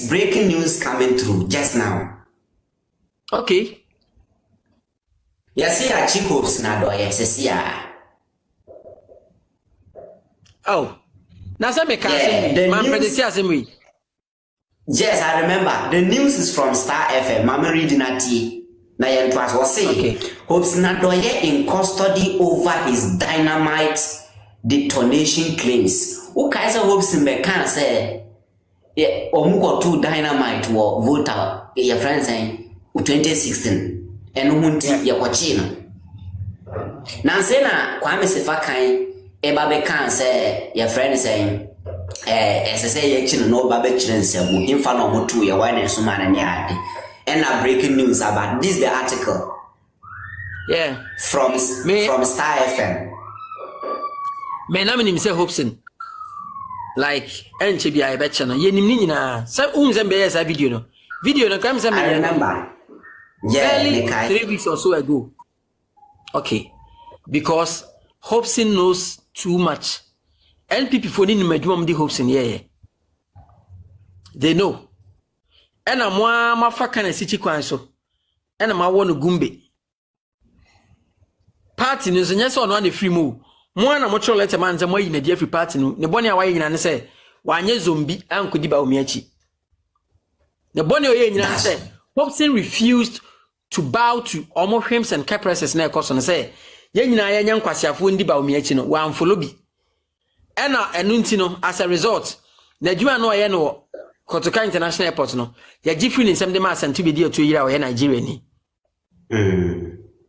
breaking news coming through just now. Okay. Yes, yeah, Hopeson Adorye, yes, yeah. Oh, now some me can't Yes, I remember. The news is from Star FM. Mama reading at na yen twas was saying Hopeson Adorye in custody over his dynamite detonation claims. Who kaisa Hopeson be can say yeah, omuko two dynamite wo voter your friend saying 2016 and munti ya kwachi no. Na say na Kwame Sefakan eba be can say your friend saying as I say you no babe children in front of motu ya wine and so man and yard. And now breaking news about this the article. Yeah. From Star FM. Me na me nim say Hopeson. Like enche bia e be che no. Ye nim ni nyina. Say unze be yes video no. Video no come say me I remember. Yeah, 3 weeks or so ago. Okay. Because Hopeson knows too much. NPP for ni madwuma mde Hopeson yeah. They know. Ena mwa mafaka na sichi kwan so. Ena ma wo no gumbe. Party no so nyese ono na free mu. Mwa na mo chro letter man ze mo yi na dia free party no. Ne bone a waye nyina ne se wanye zombi ankodi Bawumia chi. Ne bone o ye nyina se Hopeson refused to bow to omo hwims and capresses na ekoso no se ye nyina ye nyankwasiafo ndi Bawumia chi no wa amfolo bi. Ena enu nti no as a result na adwuma no ye no Kotoka International Airport no ya gifri ni nsem de ma santu be di otu yira o ye Nigeria ni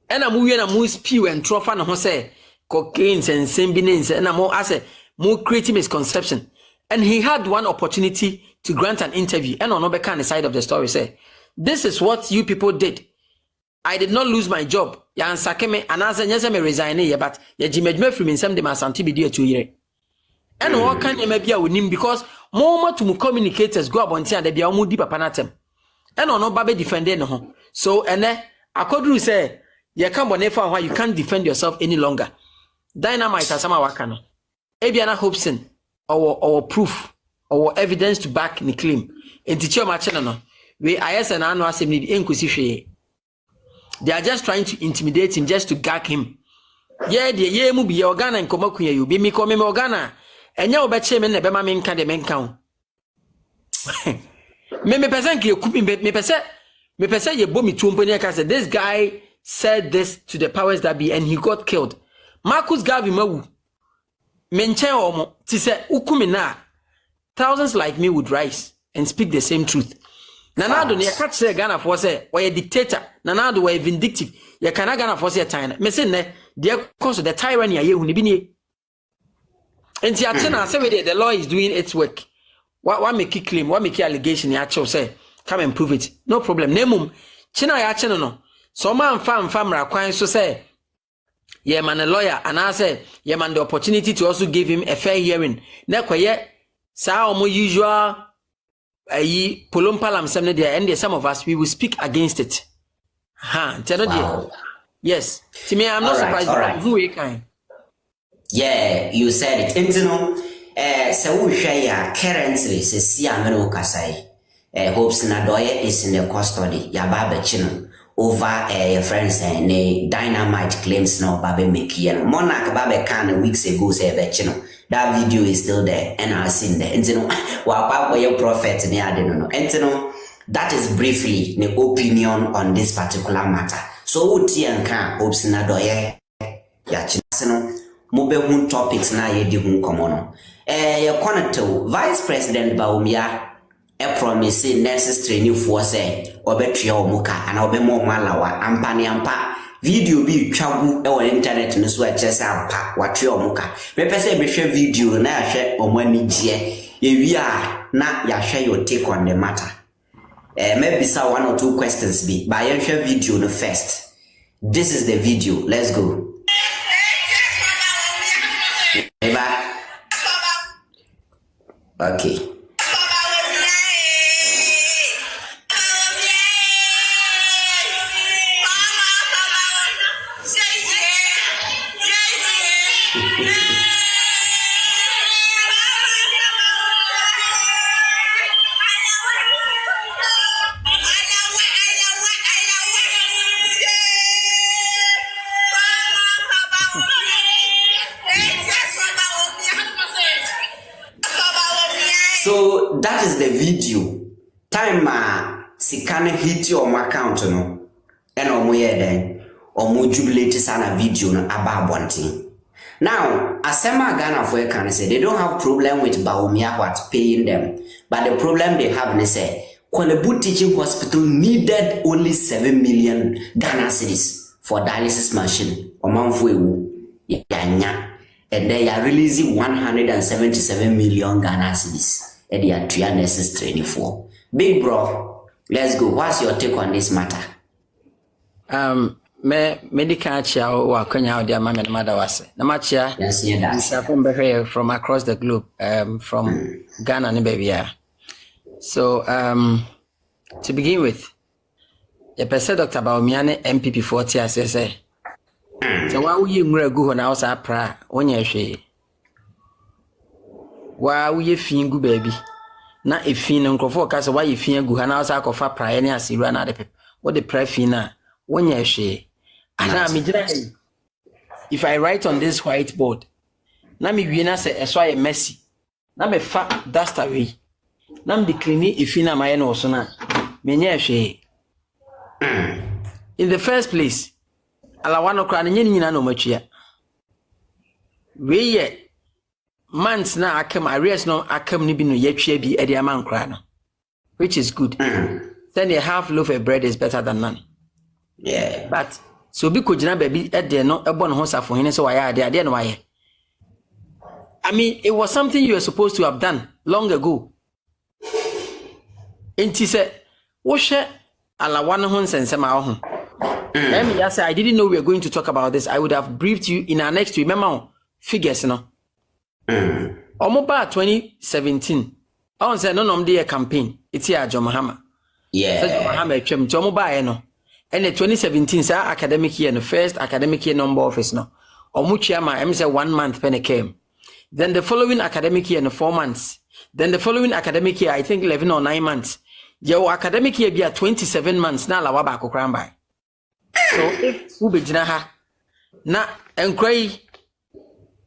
ena mu wie na mu spew and trofa na ho say cocaine nsem bi ne nse na mo ase mu create misconception, and he had one opportunity to grant an interview and no be can the side of the story say this is what you people did. I did not lose my job ya ansake me anase nyese me resign ye but ya jimedma from nsem de ma santu be di otu yira and what can you maybe onim because more to communicators go abonti and bia omo di papa natem and no ba be defend no ho so ene akodru say ye can bonefa why you can't defend yourself any longer. Dynamite asama waka no ebia na Hopeson or proof or evidence to back the claim enti chi o ma chene no we ayese na anu asem ni enkosi hwe. They are just trying to intimidate him, just to gag him. Yeah, the ye mu bi organa nkomakuya you be mi ko me organa enya obeche me na be ma me nka de me nka ho me person ki ekupi me person ye bomi tu mponi aka say this guy said this to the powers that be and he got killed. Marcus Garvey mawu menche omo ti say ukumi na thousands like me would rise and speak the same truth. Nanado ne catch say Ghana for say or a dictator nanado were vindictive ye kana Ghana for say China me say ne the cause of the tyranny aye hu ne bi ne. And the law is doing its work. What make it claim? What make it allegation? Ya say, come and prove it. No problem. Nemum, China ya cheno no. So man fam rakwan so say, yeah man a lawyer, and I say, yeah man the opportunity to also give him a fair hearing. Nekwa ye sa omo usual ayi polompalam semne there, and some of us we will speak against it. Wow. Yes. To me, I'm not surprised. Right. Who we kind. Yeah, you said it. And you know, so we share currently see ameno kasai. Hopeson Adorye is in the custody. Ya babe chino over your friends and dynamite claims no babe make yen. Monarch babe can weeks ago say be chino. That video is still there and I seen there. And you know, wa papa your prophet me I don't know. And you know, that is briefly the opinion on this particular matter. So uti anka Hopeson Adorye ya chino. Mobile topics na ye di hun komono. Your connect Vice President Bawumia promise next training for say obetua omuka and obemo malawa ampani ampa video bi twagu e on internet no so a chese ampa watua omuka. Me pese be hwe video na ya hwe omani gie ye wi a na ya hwe your take on the matter. Maybe say one or two questions be but ye hwe video no first. This is the video. Let's go. Okay. is the video. Time sika hit your account no. And omoye den omo jubilate sana video no aba abonten. Now, Asema Ghana for can say they don't have problem with Bawumia what paying them, but the problem they have is say Kwalebu Teaching Hospital needed only 7 million Ghana cedis for dialysis machine. And they are releasing 177 million Ghana cedis. And they are 3 nurses training for. Big bro, let's go. What's your take on this matter? Me medical chair or Kenya or the Mamma Mother was. Namachia, yes, from across the globe, from Ghana and baby. So, to begin with, the person Dr. Bawumia MPP 40 as I say. So why would you go on outside pra on your shade? Why would you feel baby? Not if you know for why you feel good and outside of a pra any as you run out of people. What the pre fina when you shade? And if I write on this whiteboard, na me wina say eso ay messy. Na me fa dust away. Na me clean if na my no so na me nya hwe. In the first place, ala wano kra na nyina no matwia. We ye months na akam arrears no akam ni bi no yatwia bi e de aman kra no, which is good. Then a half loaf of bread is better than none. Yeah. But so be kujina baby at there no ebon ho safo hene so why there no why. I mean, it was something you were supposed to have done long ago. Enti se wo hwe ala wan ho nsensema ho. I didn't know we were going to talk about this. I would have briefed you in our next week. Remember figures no. Omoba 2017. I say no dey a campaign. It's here John Mahama. Yeah. So John Mahama twem to omoba no. And the 2017 sir academic year, the first academic year number office no. Omuchiama I say 1 month when it came. Then the following academic year no 4 months. Then the following academic year I think 11 or 9 months. Your academic year be at 27 months na lawa ba kokran bai. So if who be jina ha na enkrai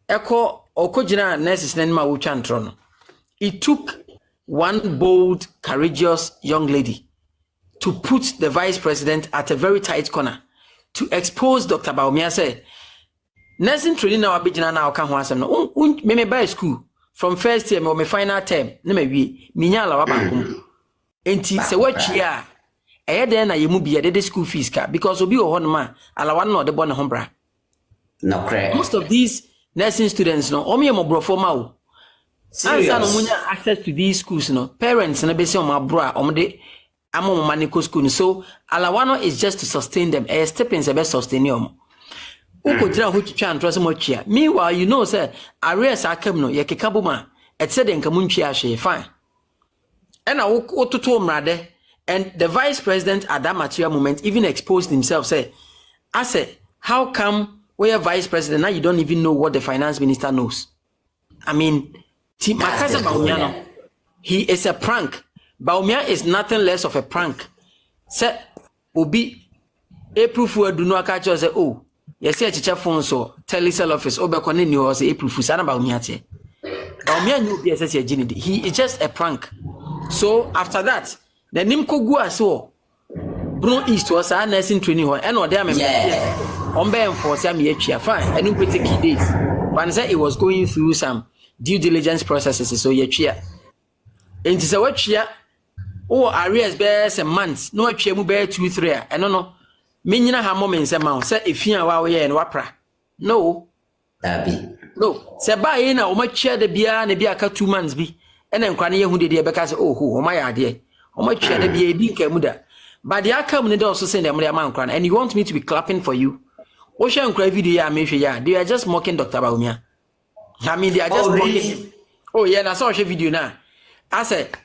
eko okojina nurses na ma wo twantro no. It took one bold, courageous young lady to put the vice president at a very tight corner to expose Dr. Bawumia say nursing training now abijina na oka ho asem no me by school from first year me final term na me wie minya lawa bankum enti se watchia eye den na yemu bia de school fees ka because obi wo ho no ma alawa no de bon ho bra no correct. Most of these nursing students no omo yemo ma o ansa no munya access to these schools no parents na be say omo abro omo de amo maniko school so alawano is just to sustain them a stepping se be sustain them uko jira ho twitwa antro mo twia meanwhile you know say arrears akam no ye keka boma et said enka muntwia hwe fine and ototo mrade and the vice president at that material moment even exposed himself say I said how come we are vice president now you don't even know what the finance minister knows. I mean Makasa Bawumia he is a prank. Bawumia is nothing less of a prank. Say, Obi, April Fool do not catch us. Oh, you see a teacher phone so telecell office. Obekone knew was April Fool. Sana Bawumia te. Bawumia knew BSS Ginidi. He is just a prank. So after that, the Nimko Gua so Bruno East was our nursing training hall. And what they are enforce me fine. I don't take key days. But said it was going through some due diligence processes. So yeah, and it's a watch here. Oh, arrears bear some months. No, chemu bear 2-3. I don't know. Minina ha moments amount. Say if you are and wapra. No. No. Say by in a much share the beer and the beer 2 months be. And then cranny who did because oh my idea. How much share the beer being muda. But the outcome they also send them amount cran and you want me to be clapping for you. Ocean cry video ya make yeah. They are just mocking Dr. Bawumia. I mean they are just mocking him. Oh yeah, I saw a video now. I said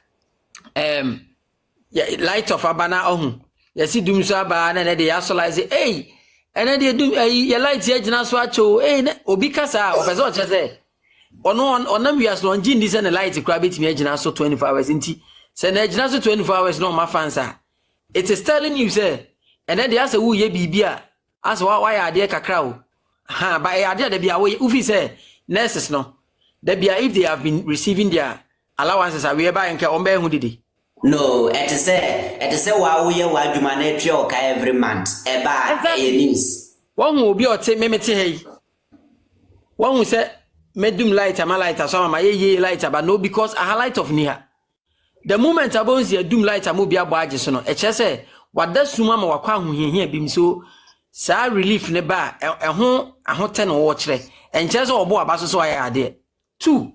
yeah, light of abana ohun. You see doom so aba na dey asolize hey. And then they do your light here jina so acho hey obi kasa opeso che say ono onam wias no ngin dis na light kra betimi jina so 24 hours nti say na jina so 24 hours no ma fansa. It is telling you say and then they ask who ye bibia as why are there kakra o. Ha ba e ade de bia we ufi say nurses no. They be if they have been receiving their allowances are we buy and ombe who did it. No, it is why we are doing every month. Eba news. One will be or take me hey. One will say medum lighter, my lighter, so my ye lighter, but no, because I light of near. The moment I bones your doom lighter will be a badges on a chesse. What does Sumama or Kwang here beam so? Sa relief neba a home 10 or watch and just or boy about so I had it. 2.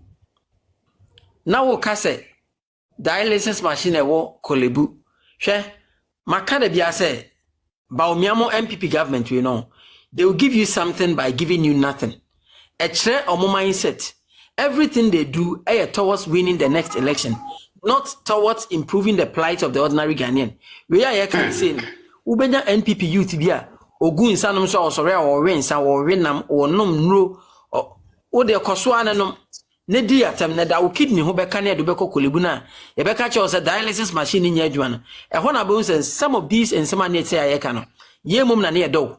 Now casse dialysis machine a war kolebu. She Makana Bia say Bawumia MPP government, you know. They will give you something by giving you nothing. A chair or more mindset. Everything they do towards winning the next election, not towards improving the plight of the ordinary Ghanaian. We are here saying, Ubenya NPP youth dia, Ogun Sanum so sorry or Rensa or Renam or Num Nro or the Koswana num. Nedi atem na da kidney ho beka na edobeko kolebuna e beka che o se dialysis machine nya adwuma e ho na bo say some of these and some na say ayeka no ye mum na na edo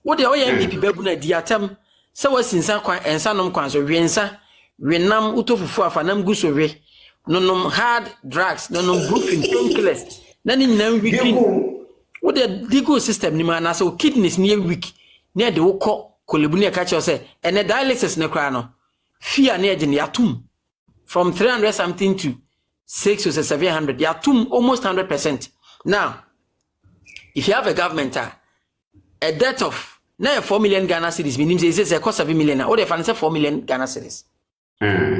wo de o ye MPP babu na di atem se wasinsa kwan ensanom kwan so wensa wenam utofufu afanam gu so we nonom hard drugs nonom brufen painkillers na ni nyina weak wo de legal system ni ma na so kidneys ni weak na de wo ko kolebuna e ka che o se ene dialysis ne kra no fear near yatum from 300 something to 6 to 700 yatum almost 100%. Now, if you have a government a debt of now 4 million Ghana cedis, meaning it cost 7 million, or they fancy 4 million Ghana cedis.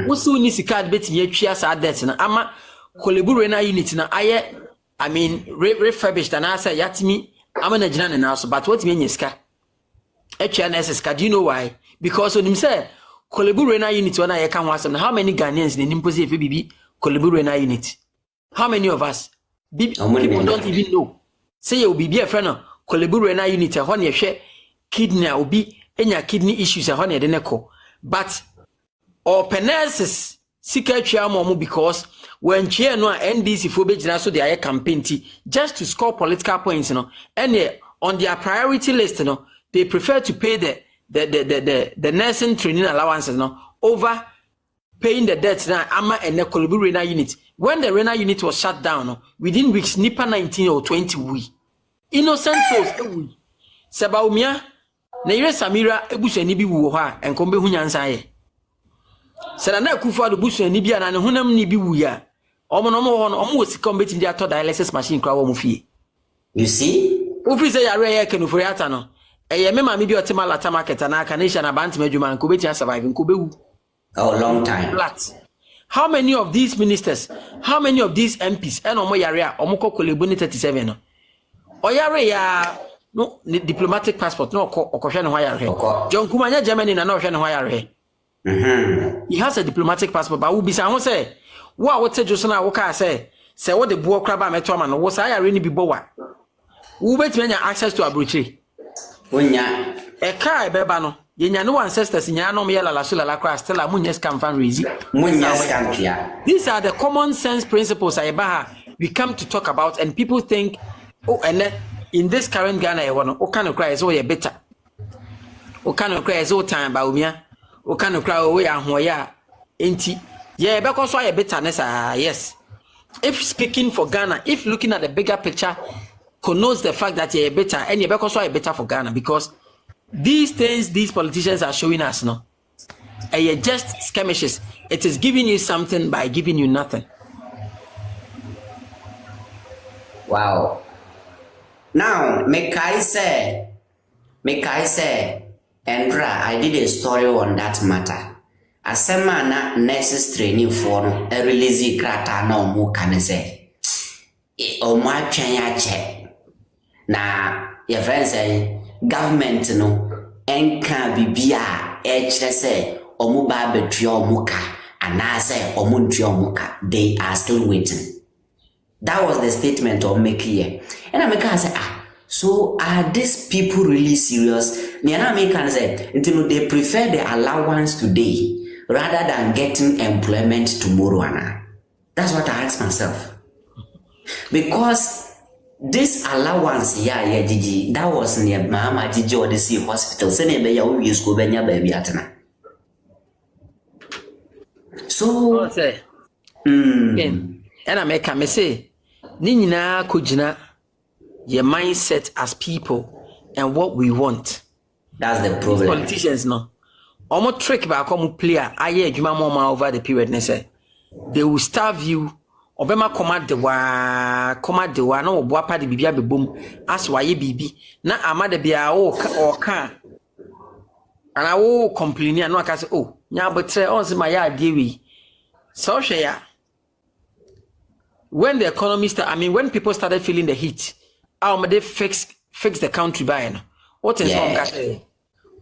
What's so need to card bet ye cheers are debts na ama Koleburena unit na I mean refurbished and answer yatimi amana jina na so but what mean yeska HNS do you know why? Because when him say Koleburena unit when I can was how many Ghanaians in impose if BB Koleburena unit? How many of us? People don't even know. Say you be a friend of Koleburena unit a honey share kidney or be any kidney issues a honey deneko. But or peneses secretary amomu because when chair no NDC for be so they are campaign just to score political points, you know, and on their priority list, you know, they prefer to pay the nursing training allowances no over paying the debts now ama and the Koleburena unit. When the Rena unit was shut down no, within weeks nipa 19 or 20 we innocent souls we Bawumia na ire Samira ebusuani bi wu ho a enkombe hu nyansa ye sera na Akufo-Addo busuani bi ana ne honam ni bi wu ya omo no ho no omo wosika mbeti ndi ato dialysis machine kwa wo mu fie. You see ofi say yare ye kenufori ata no eye me mama bi otima lata market na aka nation abant madwuma nko beti survive nko bewu a long time flat. How many of these ministers, how many of these MPs and omo yare a omo ko Kolebuni 37 no oyare ya no diplomatic passport no okohwe ne ho yare John Kumanya Germany na no hwe ne ho yare he has a diplomatic passport but we be say ho say wo a wote jo so na wo ka say wo de buo kra ba meto ama no wo say yare ni bi bo wa wo betime nya access to abrochire onya e ka e beba no yenya no ancestors nya no me la sula kra still amunya scam fan raise munya scam kia. These are the common sense principles we come to talk about and people think oh and in this current Ghana e wono o kan cry so ye better o kan cry so time Bawumia o kan cry o ya hoya enti ye be ko so ye better ness yes. If speaking for Ghana, if looking at the bigger picture connotes the fact that you're better and you're better for Ghana because these things these politicians are showing us no and you're just skirmishes. It is giving you something by giving you nothing. Wow. Now make I say Andra, I did a story on that matter. Asema na nurses training for no a release krata na omo kan say o ma twen ya che na your friends say government no enka bibia e kire say omo ba betua omo ka ana say omo ntua omo ka they are still waiting. That was the statement of make here. And I make say so are these people really serious? Niana make say they prefer the allowance today rather than getting employment tomorrow. Anna. That's what I ask myself. Because this allowance, Gigi, that was near Mama Gigi or the C hospital. So And I make me say, Nina Kujina, your mindset as people and what we want. That's the problem. Politicians, no. Almost trick by a player. I hear Juma Mama over the period. They will starve you. Obema command the wa no boapa de bibia be bom as waye bibi na amade bia o ka and I will complain and no say oh nya betre on say my ya dey we so hwe ya when the economy when people started feeling the heat how they fix the country by no what is wrong say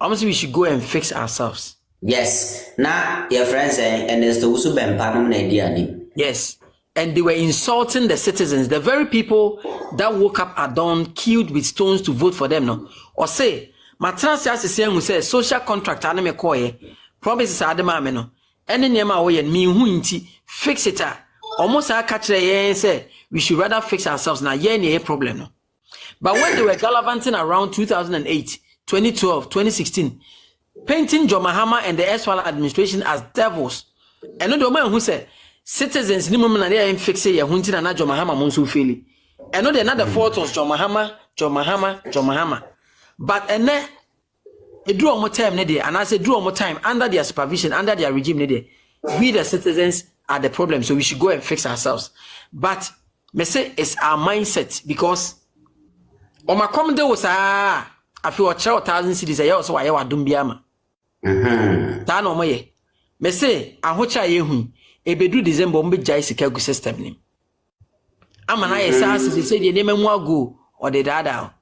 almost we should go and fix ourselves. Yes, now your friends and there's the usu bempanum na idea. Yes. And they were insulting the citizens, the very people that woke up at dawn, killed with stones to vote for them. No, or say, Matrasi asisiyan who says social contract anime koye, promises adema no, any nema way and me hunti fix it. Almost I catch the say we should rather fix ourselves now. Yeah, problem. No, but when they were gallivanting around 2008, 2012, 2016, painting John Mahama and the Eswala administration as devils, and no man who said. Citizens ni mum na dey fix ya hunti na John Mahama monso feli. And no dey another fault was John Mahama. But ene e do omo time ne dey and I say do omo time under their supervision, under their regime ne dey. We the citizens are the problem, so we should go and fix ourselves. But me say it's our mindset because oma come dey was afi o chere 1,000 cities ya so waye wadum biama. Ta no mo ye. Me say ahocha ye hu ebedu December mbe jai sika gu system ni amana ye sase se de nemamu ago o de dada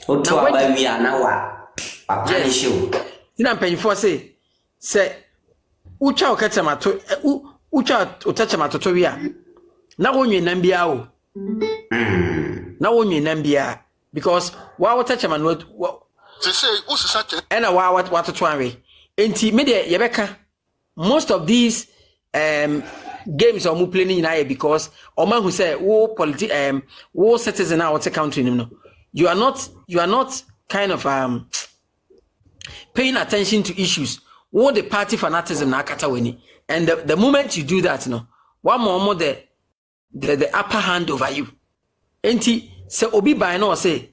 o to Bawumia na wa papa show tina mpanyifo se ucha okachamato ucha otachamato to wi a na wonwe nam bia o na wonwe nam bia because wa otachamano se say usisa che ena wa watoto anwe enti me de yebeka most of these games are playing in because Oman who say wo citizen now what's a country no you are not kind of paying attention to issues what the party fanatism na kata weni and the moment you do that no one more the upper hand over you enti say obi by no say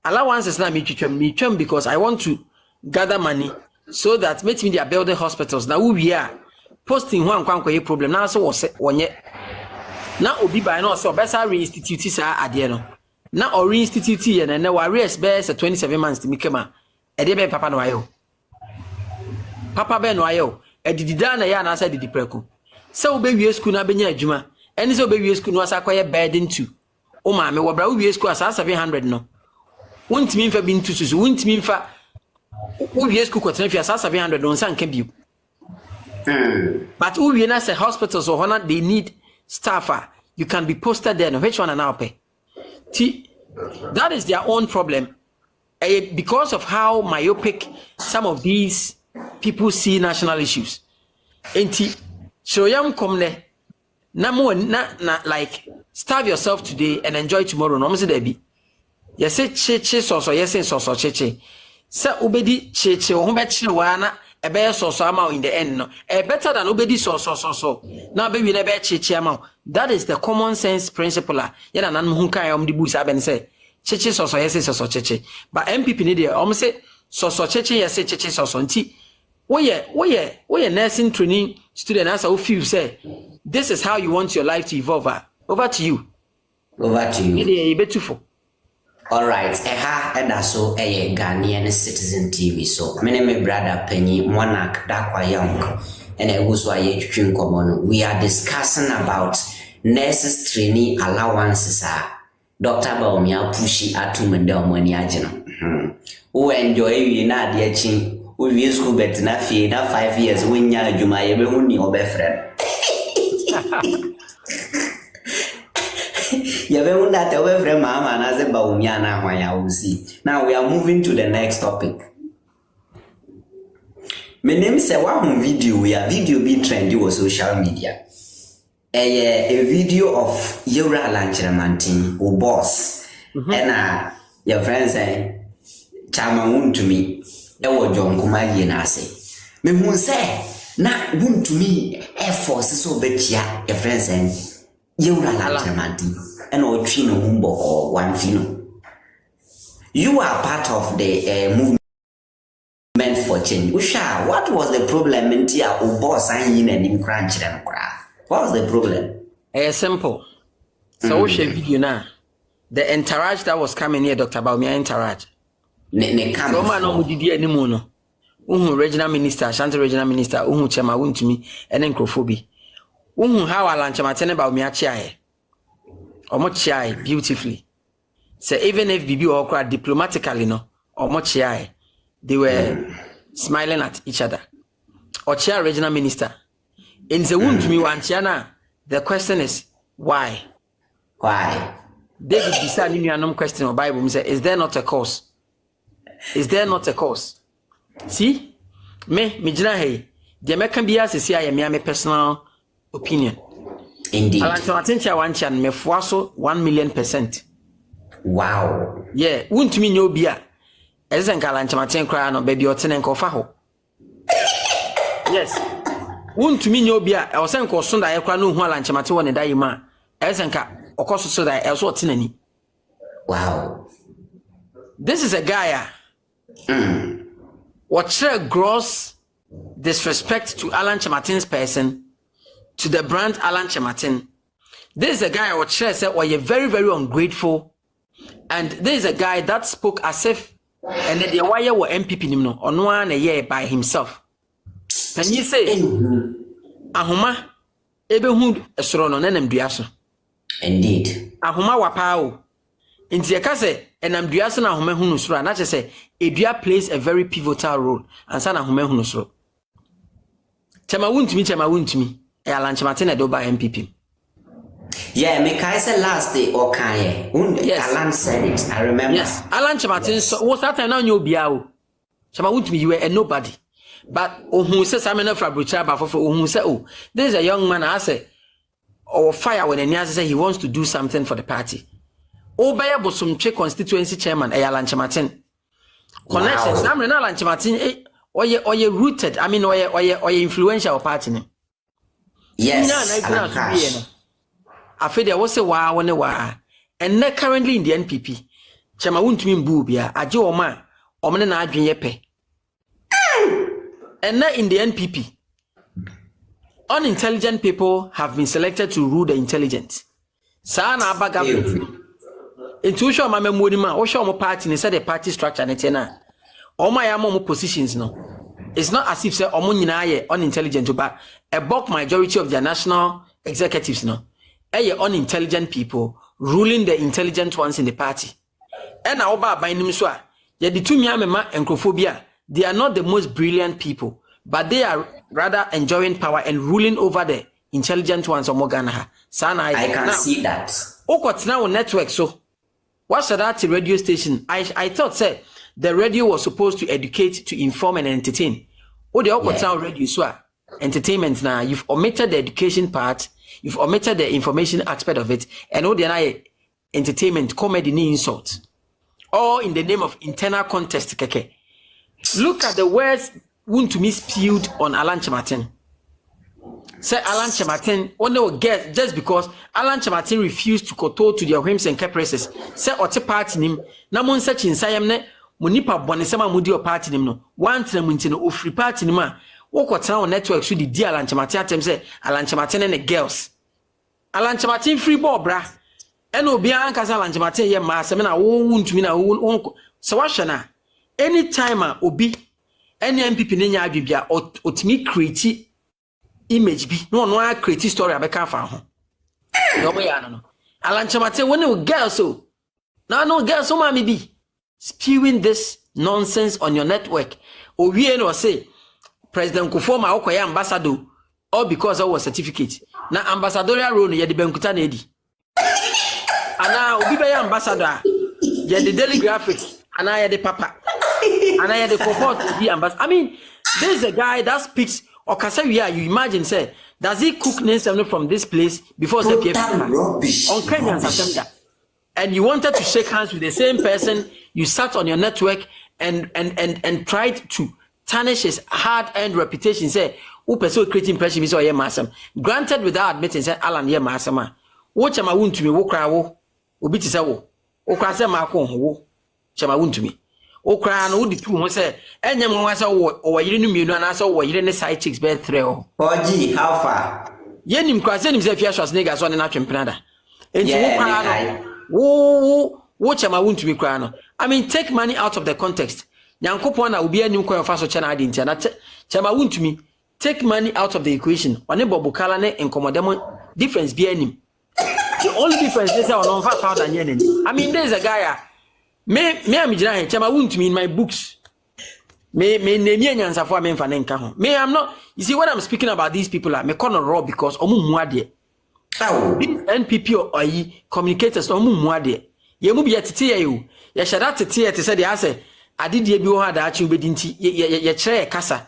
allowances na me twetwam because I want to gather money so that makes me they are building hospitals now we are posting one kwankwa problem na so wonye na obi by no so besa reinstitute sa ade no na o reinstitute ye na wa arrest be 27 months to mikema e de be papa no ayo papa be no ayo e didida na ya na sa didi preku se wo be wie school na benya adwuma eni se wo be wie school no asa koye burden to o ma me wo bra wo wie school asa 700 no wontimi mfa bi ntususu wontimi mfa wo wie school ko tena fi asa 700 no nsa nka biu. But who you say hospitals or honor they need staff. You can be posted there. No, which one are now pay? That is their own problem. Because of how myopic some of these people see national issues. Enti shoyam komne na mo na like starve yourself today and enjoy tomorrow. No, there be. You say che so yes so che. Sa ubedi che o be wana. A better so amount in the end, no. A better than obedi so. Now, baby, never chichi amount. That is the common sense principle. Yena nan hunka the books aben say chichi so yes so chichi. But MPP need almost say so chichi yes chichi so nti. Oye nursing training student as a few say this is how you want your life to evolve. Over to you. All right, and also a Ghanaian Citizen TV. So, my name is Brother Penny Monarch Dakwa Young, and I was we are discussing about nurses trainee allowances. Dr. Bawumia pushy atumenda money ajino. Who enjoy you na dear chin, who we school bet na fee na 5 years when ya juma ye be huni obe friend. Now we are moving to the next topic. My name is one video where video be trendy on social media. A video of Yura Lancheramantin or boss. And your friends say Chama to me. That was John Kumaji and I say. Me say Na wun to me air force so betia a friends and you are Lanchamanti and or Trino Humbo or one Fino. You are part of the movement for change. Usha, what was the problem in Tia or boss signing and in crunch and craft? What was the problem? Simple. So we share video now. The entourage that was coming here, Dr. Bawumia entourage. Ne come. So man no didi anymore no. Regional minister, Ashanti regional minister, chema wuntumi ene nkrofo how Alanchamatene Bawumia chiae. Omo chiae beautifully. So even if Bibi or cried diplomatically no, omo chiae, they were smiling at each other. Or chair regional minister. In the wuntumi wanchiana, the question is why? Why? David beside me a question of Bible. He said, is there not a cause? Is there not a cause? See? Me jina hey. The American bias is here, my personal opinion. Indeed. Alanchamatene wanchan me fuaso 1,000,000%. Wow. Yeah, won't me no bia. Ezen Alanchamatene cry no baby or tenen kofaho. Yes. Won't me no bia. I was saying Kosunda Ekra no Alanchamatene one and Daima. Ezenka. So that also tinani. Wow. This is a guy. What gross disrespect to Alanchamatene's person, to the brand Alanchamatene. This is a guy what said, "Oh, you're very, very ungrateful," and this is a guy that spoke as if and the wire were MPP nimno on one a year by himself. Can you say, "Ahuma ebehu esrono nenem duaso"? Indeed. Ahoma wapao. Inti yakase enam duaso na ahoma hunu soro na say edua plays a very pivotal role and sana ahoma hunu soro. Chema wuntumi e Alanchamatene do ba MPP. Yeah, me kai say last day or kai. Yes. Alan said it. I remember. Yes. Alanchamatene so was that time now you bia o. Chema wuntumi you were a nobody. But ohun say samena fra brocha ba fofo ohun say oh this is a young man I say or fire when Enya say he wants to do something for the party. Obaya Bosumche constituency chairman Alanchamatene. Connections. I'm not Alanchamatene or you rooted. I mean or you influential party name. Yes. I feel there was a wow and now currently in the NPP. Chama wuntumi mbubia aje oma omne na adwen yepe. And now in the NPP. Unintelligent people have been selected to rule the intelligent. Sana abaga intuition mama modima o show mo party ni say the party structure netena. Oma ya mo positions no. It's not as if say omo nyina ye unintelligent but a bulk majority of their national executives no. Eye unintelligent people ruling the intelligent ones in the party. And na oba abanim so a ye di tumi amema enkrofobia. They are not the most brilliant people, but they are rather enjoying power and ruling over the intelligent ones of Morgana. Sana I can see that. What's now on network so? What's that radio station? I thought say the radio was supposed to educate, to inform and entertain. Oh, the now radio so entertainment now. You've omitted the education part, you've omitted the information aspect of it, and all the entertainment, comedy, insult. All in the name of internal contest, keke. Look at the words Wuntumi spewed on Alanchamatene. Say Alanchamatene only will get just because Alanchamatene refused to kowtow to their whims and caprices. Say ote party nim na mon search insayam ne monipa bonesema mudi o party nim no one tremunti no ofri party nim a wo kwotena on network so di Alanchamatene atem say Alanchamatene ne girls. Alanchamatene free ball bra. Eno obi ankasa Alanchamatene ye ma asem na wo Wuntumi na wo so wahwe anytime obi any MPP nenya adwibia otimi create image bi no create story abeka fa ho no boy no Alanchamatene when you girls so now no girls so mama bi spewing this nonsense on your network owie no say President Kufoma okoya ambassador all because of a certificate na ambassadorial role ye de bankuta na edi ana obi be ambassador ye de daily graphics ana ye de papa and I had the support to be ambassador. I mean, there's a guy that speaks or Kasawia, you imagine say, does he cook Nelson from this place before the PF? On Kenyans assembly. And you wanted to shake hands with the same person, you sat on your network and tried to tarnish his hard-earned reputation. Say, who pursue creating impression is or ye massam. Granted without admitting say Alan ye massama. Wo chama wun to me wo kra wo obi ti say wo kra say ma ko wo chama wun to me. Wo kra no wo di tu ho say enyam ho say wo yire no mienu ana say wo yire ne side chicks be 3 o. Oji, how far? Ye nim kra say nim say fia shos nigga so ne na twempena da. Enti wo kra no wo chama wun to me kra no. I mean, take money out of the context. Nyankopon na obi anim kwan fa so chana ade ntia na chama wun to me. Take money out of the equation. One bobukala ne enkomodemo difference be anim. The only difference is on 5,000 yen. I mean, there's a guy. Me am jina chama wun to me in my books. Me name nyansa for me mfa nenka ho. Me I'm not. You see when I'm speaking about these people me corner raw because omu muade. These NPP or communicators omu muade. Ye mu biya tete ye o. Ye shada tete ye te say dey say adidie bi wo ha da achi obedi nti ye kire kasa.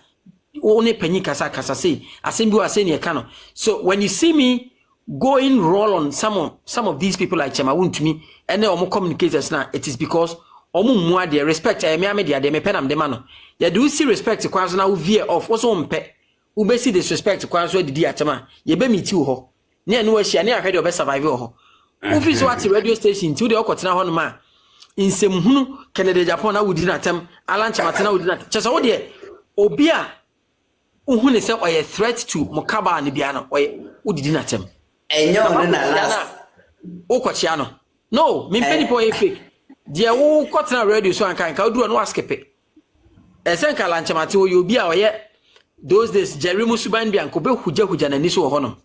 Only penny kasa say. Asem bi wo ase ne ka no. So when you see me going roll on some of these people like Chema won to me and then omo communicators now, it is because omo mua de respect me amedia de me penam de mano. Ya do see respect kwanso na wo veer off also mpe. Wo be see disrespect kwanso didi atema. Ye be meet you ho. Ne no ahia ne ahwe de obe survive ho. Wo fi so at radio station ti wo de okotena ho no ma. Insem hunu Canada Japan na wudi na tem Alan Chema na wudi na. Chesa wo de obi a wo ne say oye threat to mokaba ne bia no oye wudi na tem. Enyo na last Okochiano. No, me penny boy fake. Dia wo kwatena radio so ankan ka oduro no askepe. Esenka lanchemate wo yo bia oye those days Jerry Musuban bia nko be huja na ni so ho no.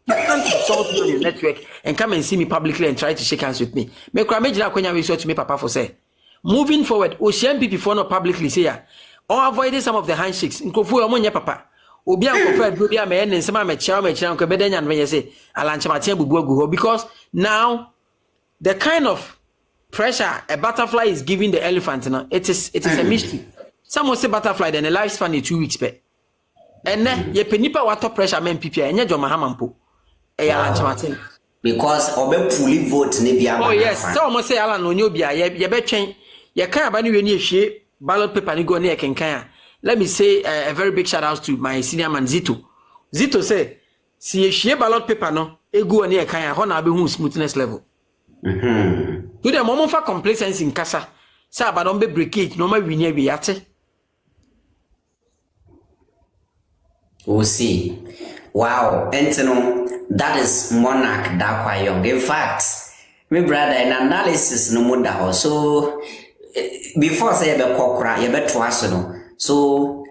You can't consult me on your network and come and see me publicly and try to shake hands with me. Me kra me jina kwanya we so to me papa for say. Moving forward, Ocean people for no publicly say ya. Or avoid some of the handshakes. Nkofu yo monye papa. Obi an kofa obi a me nsema me chia nko be danya no ye say alanchemate bubu agu because now the kind of pressure a butterfly is giving the elephant now it is a mystery. Some say butterfly then a lifespan is 2 weeks pe. And then ye penipa water pressure men pipi enye jo mahamampo. E alanchemate because obe fully vote ne bia. Oh yes, so mo say alan onyo bia ye be twen ye kan aba ne we ne ehwie ballot paper ne go ne kenkan. Let me say a very big shout out to my senior man Zito. Zito say, si ehwie ballot paper no, egu oni e kan ho na be hu smoothness level. To the moment for complacency in kasa, say abadon be breakage no ma wini awie ate. We'll see. Wow, enteno that is monarch that quite young. In fact, my brother an analysis no more da so before say be kokra, ye be twaso no. So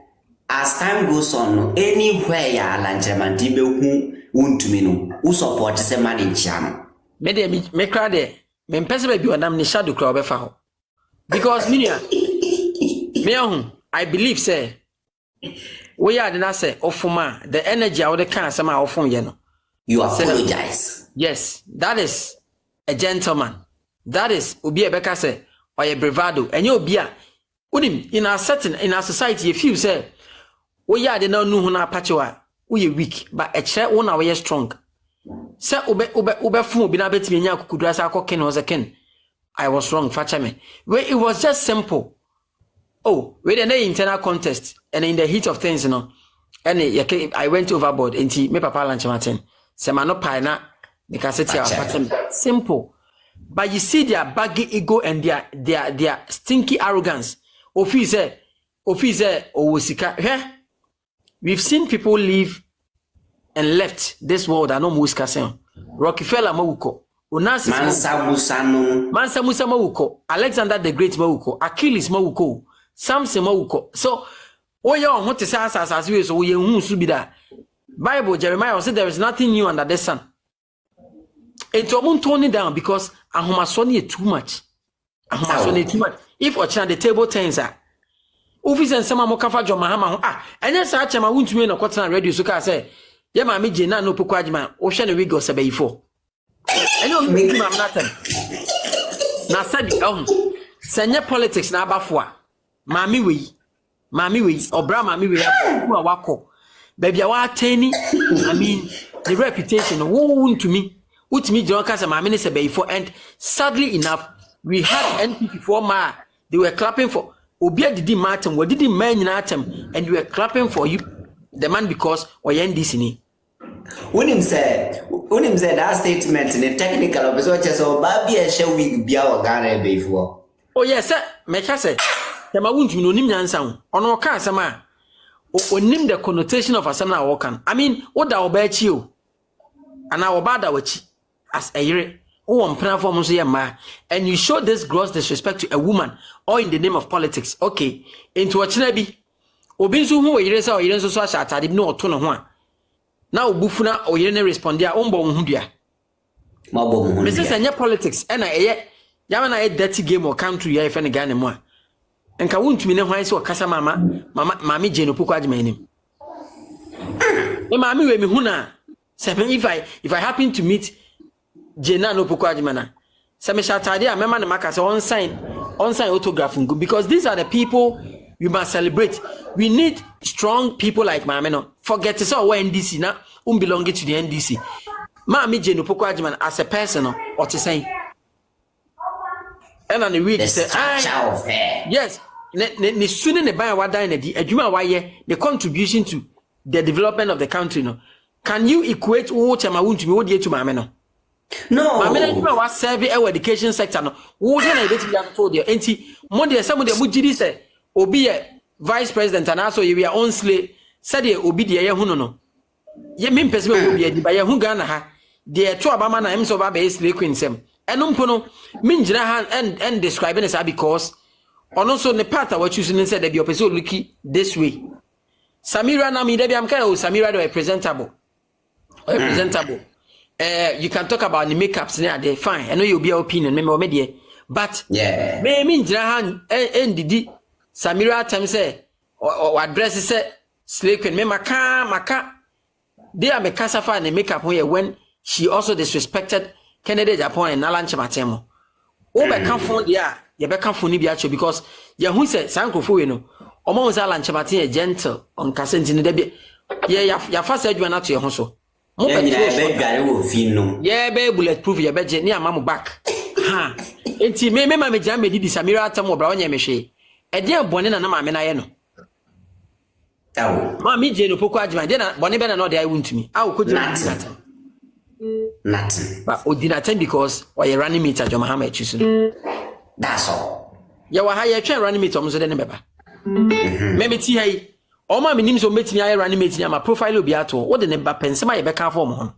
as time goes on, anywhere ya lanchemanti be hu wuntumi no, who support say man in chiano. Me cry there. Me mpese be bi onam ni shadow cry obefa ho. Because minia me I believe say we are the say ofuma the energy out the can sama ofum ye no. You apologize. Yes, that is a gentleman. That is obi ebeka say oye bravado. Enye obi a unim in our society you feel say we are the no hu na apachewa we weak but a chere one na we strong. Say ube fun obi na betimi nya akukudura sa akoken was a ken. I was wrong, facha me. Where it was just simple. Oh, we the internal contest and in the heat of things, you know. And I went overboard and me papa lunch Martin. Say man no pie na simple. But you see their baggy ego and their stinky arrogance. Officer, Owosika. We've seen people leave and left this world. I know Muskasen. Rockefeller Mawuko. Mansa Musa Mawuko. Alexander the Great Mawuko. Achilles Mawuko. Samson Mawuko. So, oh yeah, what is as we so we subida. Bible Jeremiah said there is nothing new under the sun. It's almost toning down because Ahomasoni too much. Ahomasoni too much. If Ochan the table turns out. Office and some mokafa jo mahama and yes I chama won't me no kwatena radio so ka say ye ma me je na no pokwadjima o hwe ne wig o sebeyifo enyo me ki ma natem na sabi senye politics na abafo a ma me we obra ma me we a wako baby a wa atani I mean the reputation wo to me utimi je ka say ma me ne sebeyifo and sadly enough we had NPP for ma they were clapping for Obia didi matem, we didi man in atem, and you were clapping for you. the man because or NDC ni. When him said that statement in the technical of so baby a show week be our Ghana before. Oh yes, sir. Meka say, "Tema wuntu no nim nyansa ho. Ono ka asema onim the connotation of asem na wokan. I mean, what da obachi o. Ana obada wachi as a yere. Oh, mpena form so ye ma. And you show this gross disrespect to a woman or in the name of politics. Okay, into a chinabi. Obi nso hu yere sa o yere nso so asha atade bi na oto no ho a. Na obufuna o yere ne respond dia ombo hu dua. Ma bo hu. Mrs. Anya politics and a yama na a dirty game or country ya ifene Ghana mo. Enka wontumi ne hwan se o kasa mama je no poko agema anim. E mama we me hu na if I happen to meet Jena no poko agema na. Se me shatade a mema ne maka se on sign autograph because these are the people we must celebrate. We need strong people like Mama no. Forget to say NDC na belong to the NDC. Mama je no poko agema as a person or to say. And on the week say yes, ne sooner ne buy what die the adwuma waye the contribution to the development of the country no. Can you equate what chama wuntu me wodi to Mama no? No. Mama na was serve our education sector no. Wo dey na beti ya to there. Enti mo dey some dey mugidi say obi vice president and also you are on slay said ye obi dey ye hu no. Ye me mpese me obi adi ba ye hu Ghana ha. Dey to abama na em so ba be slay queen sem. Eno mpo no minjira ha and describing it because ono so ne part what choosing said the opposite looky this way. Samira na mi dey am kind of Samira dey presentable. You can talk about the makeups there fine. I know you'll be your opinion me there. But yeah. Me minjira ha and didi Samira time say or address say slay queen me maka they are me casafa and makeup when she also disrespected Kennedy Japan and Nalan Chamatemo. Oh, be come phone there, you be come phone ni bi because ya hu say sankofo we no. Omo was Alan Chamatemo gentle on Kasenti ne be ya fast adwuma na to ye ho so. Mo be dware wo fi no. Yeah, be bulletproof ya be je ni amamu back. Ha. Enti me ma me jam me di Samira atam obra onye me hwe. E de bone na ma me na ye no. Awo. Ma mi je no poko adwuma de na bone be na no de ayi wuntumi. Awo ko je nothing. But we did not attend because or you running meet at your Muhammad choosing. That's all. You were higher train running meet almost than ever. Maybe tea. All my names will meet me. I running meeting. My profile will be at all. What the neighbor pens my back form on.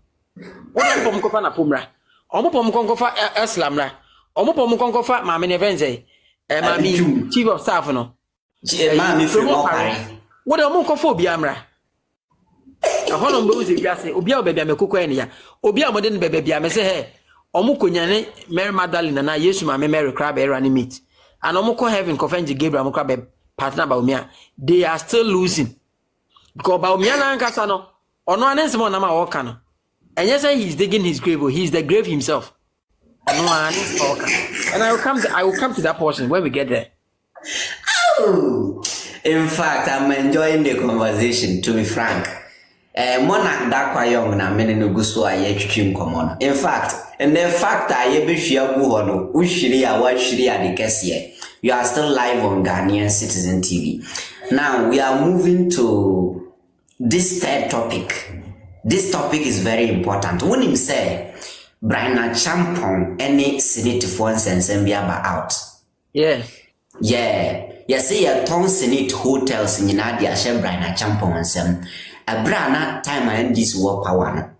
What I'm from Kofana Pumra. Omopom Konkofa Eslamra. Omopom Konkofa, Mammy Nevenze. Mammy, chief of staff. No, Mammy from what a mocophobia, Amra. A hollow blues if you say, Obia baby, I'm a cocoania. Obia modern baby, I may say, hey, Omukunyane, Mary Magdalene, and I used to my Mary Crab air and meat. And Omoko having Kofenji Gabriel Crab partner Bawumia. They are still losing. Because Bawumia and Casano, or no one else more Nama Okano. And yes, he's digging his grave, he's the grave himself. And no one else Okano. And I will come to that portion when we get there. Oh, in fact, I'm enjoying the conversation, to be frank. Monarch da kwa young na mene no guso aye twitwim komo. In fact, and the fact that ye behua gu ho no, ushiri a washiri a de kese. You are still live on Ghanaian Citizen TV. Now we are moving to this third topic. This topic is very important. When him say Brian Champon any Senate for nsensem biaba out. Yeah. You see a ton Senate hotels in Nadia Shem Brian Champon nsem. A brana time and this work power.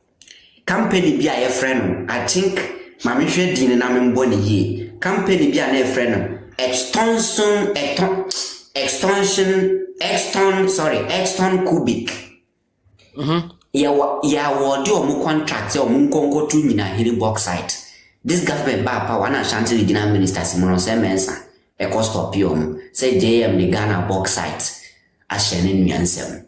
Company be a friend. I think Mammy Shedin and Bonnie ye. Company be a friend. Exton cubic. Ya wadi omu contract or munkongo tu nina hili bauxite. This government ba pa wana shanti regional minister Simono Semensa. E cost of pium. Say JM the Ghana bauxite. Ashenin Yansem.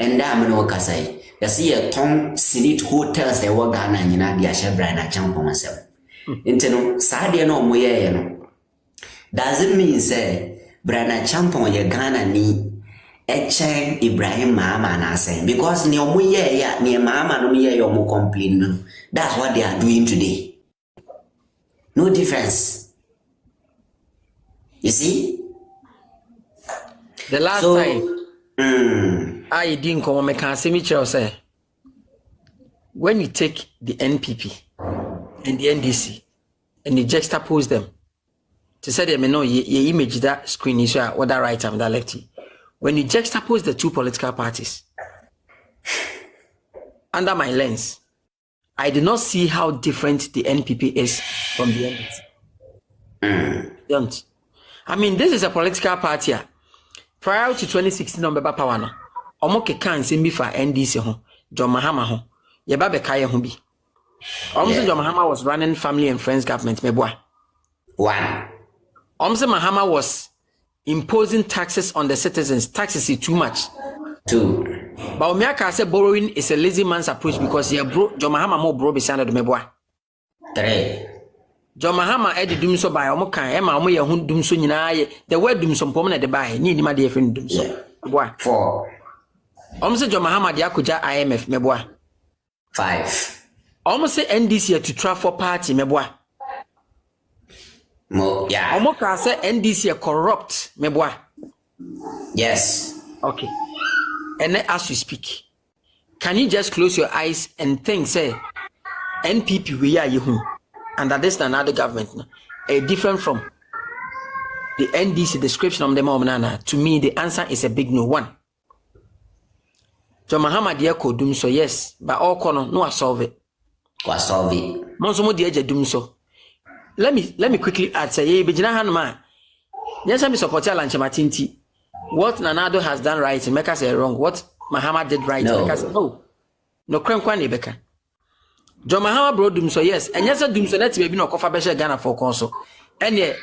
And I'm no Kasai. You see a ton Senate hotels they were Ghana and Yina Shebra and a champ on myself. Inteno, Sadia no moye no. Does it mean say Brana Champon ye Ghana ni Echen Ibrahim Mama na saying because near moye ya near Mama no ye your mo complain. That's what they are doing today. No difference. You see? The last time. I didn't come me can say me say when you take the NPP and the NDC and you juxtapose them to say them no you image that screen is whether right and that lefty. When you juxtapose the two political parties under my lens, I do not see how different the NPP is from the NDC. Don't. I mean, this is a political party. Prior to 2016, on Baba Power no. Omo kekan se mi fa NDC ho, John Mahama ho. Ye ba be kaye ho bi. Omo John Mahama was running family and friends government meboa. One. Omo Mahama was imposing taxes on the citizens. Taxes is too much. Two. Bawumia ka say borrowing is a lazy man's approach because John Mahama more bro be sand do meboa. Three. John Mahama edi dum so by omo kan e ma omo ye hu dum so nyina ye. The word dum so mpom na de buy. Ni ma de friend dum so. Boa. 4. Almost John Mahama de akoja IMF meboa. 5. Almost NDC to travel party meboa. Yeah. Almost can say NDC corrupt meboa. Yes. Okay. And then as we speak, can you just close your eyes and think say NPP we are you and that this another government different from the NDC description of the moment? To me the answer is a big no. 1. John Mahama dear could doom so, yes, but all corner no solve it. Was solve it. Monsomo dear doom so. Let me quickly add say ye begin man. Yes, I'm supporting Lanchamatinti. What Nanado has done right to make us wrong. What Mahama did right to make us no crime kwan ebeka. John Mahama bro doom so, yes, and yes, doom so let me be no cover besha Ghana for council. And ye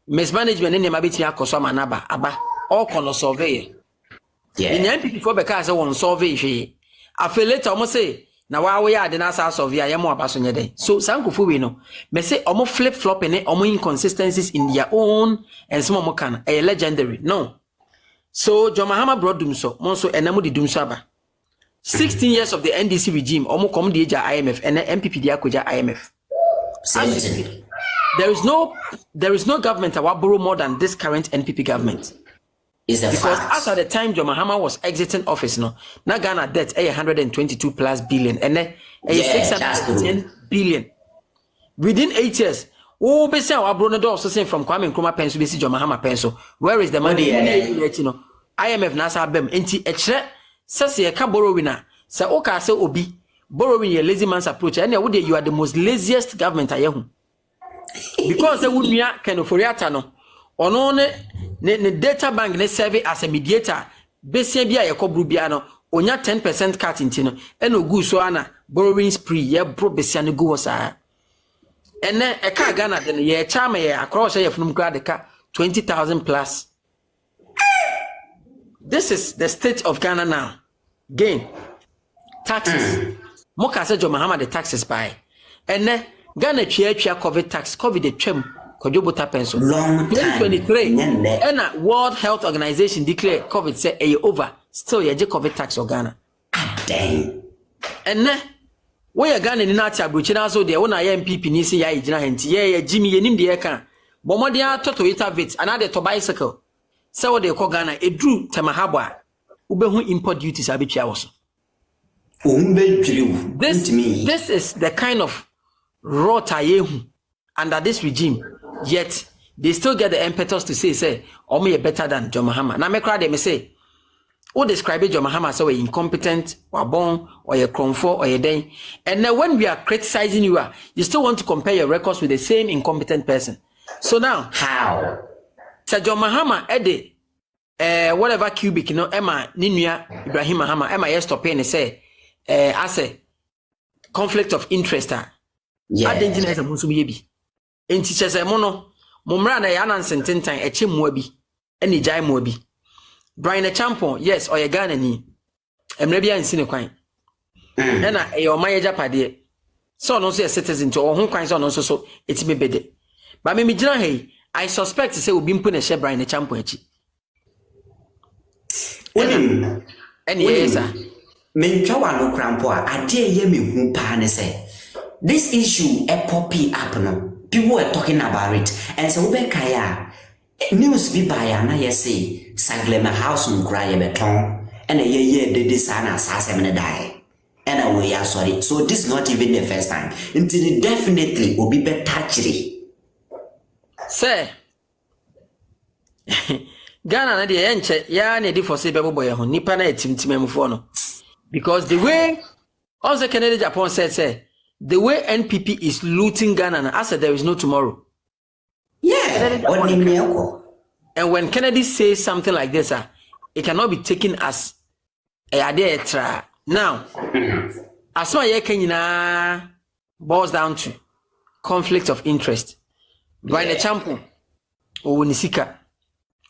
mismanagement in your mabiti akosoma naba aba all corner survey. Yeah. In NPP for because I won't solve it. I feel later almost say now why we are the NASA solve ya more about day. So Sankufu we know. Me say almost flip flop in it, almost inconsistencies in their own and some more can a legendary. No. So John Mahama brought doom so monso and namu di doom saba. 16 years of the NDC regime, almost come the IMF and the MPP the Akuja IMF. There is no government that will borrow more than this current NPP government. Because as at the time John Mahama was exiting office, no, now Ghana debt 122 plus billion and then 610 billion within 8 years. Oh, be say our brother also saying from Kwame Nkrumah pencil, be see John Mahama pencil. Where is the money? IMF nasa bem. Enti echre says ye can borrow winner. Say oka say obi borrowing a lazy man's approach. And you are the most laziest government I ever. Because they would be kind of foriata no. Ono ne data bank ne serve as a mediator besia bia ye kobru bia no onya 10% cut into no eno gu so ana borrowing spree ye bro besia ne gu wosa ene e ka Ghana de ye chama ye across ye funum kra de ka 20,000 plus. This is the state of Ghana now. Gain taxes moka se John Mahama the taxes by ene Ghana twa COVID tax COVID the twem Kojobota pencil. 2023 and World Health Organization declared COVID say over. Still ye COVID tax or Ghana. Dang. And we are Ghana in Natia Bruchina so there one MPP ni say ya ijina henti ye Jimmy ye nim de ye kan. Bomodia toto ita vit another to bicycle. So they call Ghana a drew temahabwa. Ubehu import duties abipia was. This is the kind of rota yehu under this regime. Yet they still get the impetus to say, "Oh, me better than John Mahama." Now, me cry them say, "Oh, describe John Mahama as so incompetent, or born, or a cromfo, or a day." And then when we are criticizing you, you still want to compare your records with the same incompetent person. So now, how? Sir John Mahama, whatever cubic, you know, Emma, Ninuya, Ibrahim Mahama, Emma, yes, stop paying. Say, I say, conflict of interest. Yeah. I didn't know musubi. In teachers a mono, Mumra na yana sententan eche muabi, any jai muabi. Brian a champion, yes, or a Ghana ni. Emrebia in Sinequine. Nana, a your Maya Japade. So no say a citizen to all home kinds on also so it's me bede. But me hey, I suspect to say we've been putting a share Brian a champion. Any yes, sir. Menchawa no crampo, I dare ye me who pan say. This issue a poppy up no. People were talking about it, and so we kaya news be by na say Saglema house on cry beton and a year did this and assassin die. And away are sorry. So this is not even the first time. Until it definitely will be better. Sir, Ghana na the enche ya na di for say bebo boy ho nipa na etimtimamfo no. Because the way also Kennedy Japan said say the way NPP is looting Ghana, I said there is no tomorrow. Yeah. And when Kennedy says something like this, it cannot be taken as a idea. Now, as my Kenya boils down to conflict of interest. By the champion, or Nisika,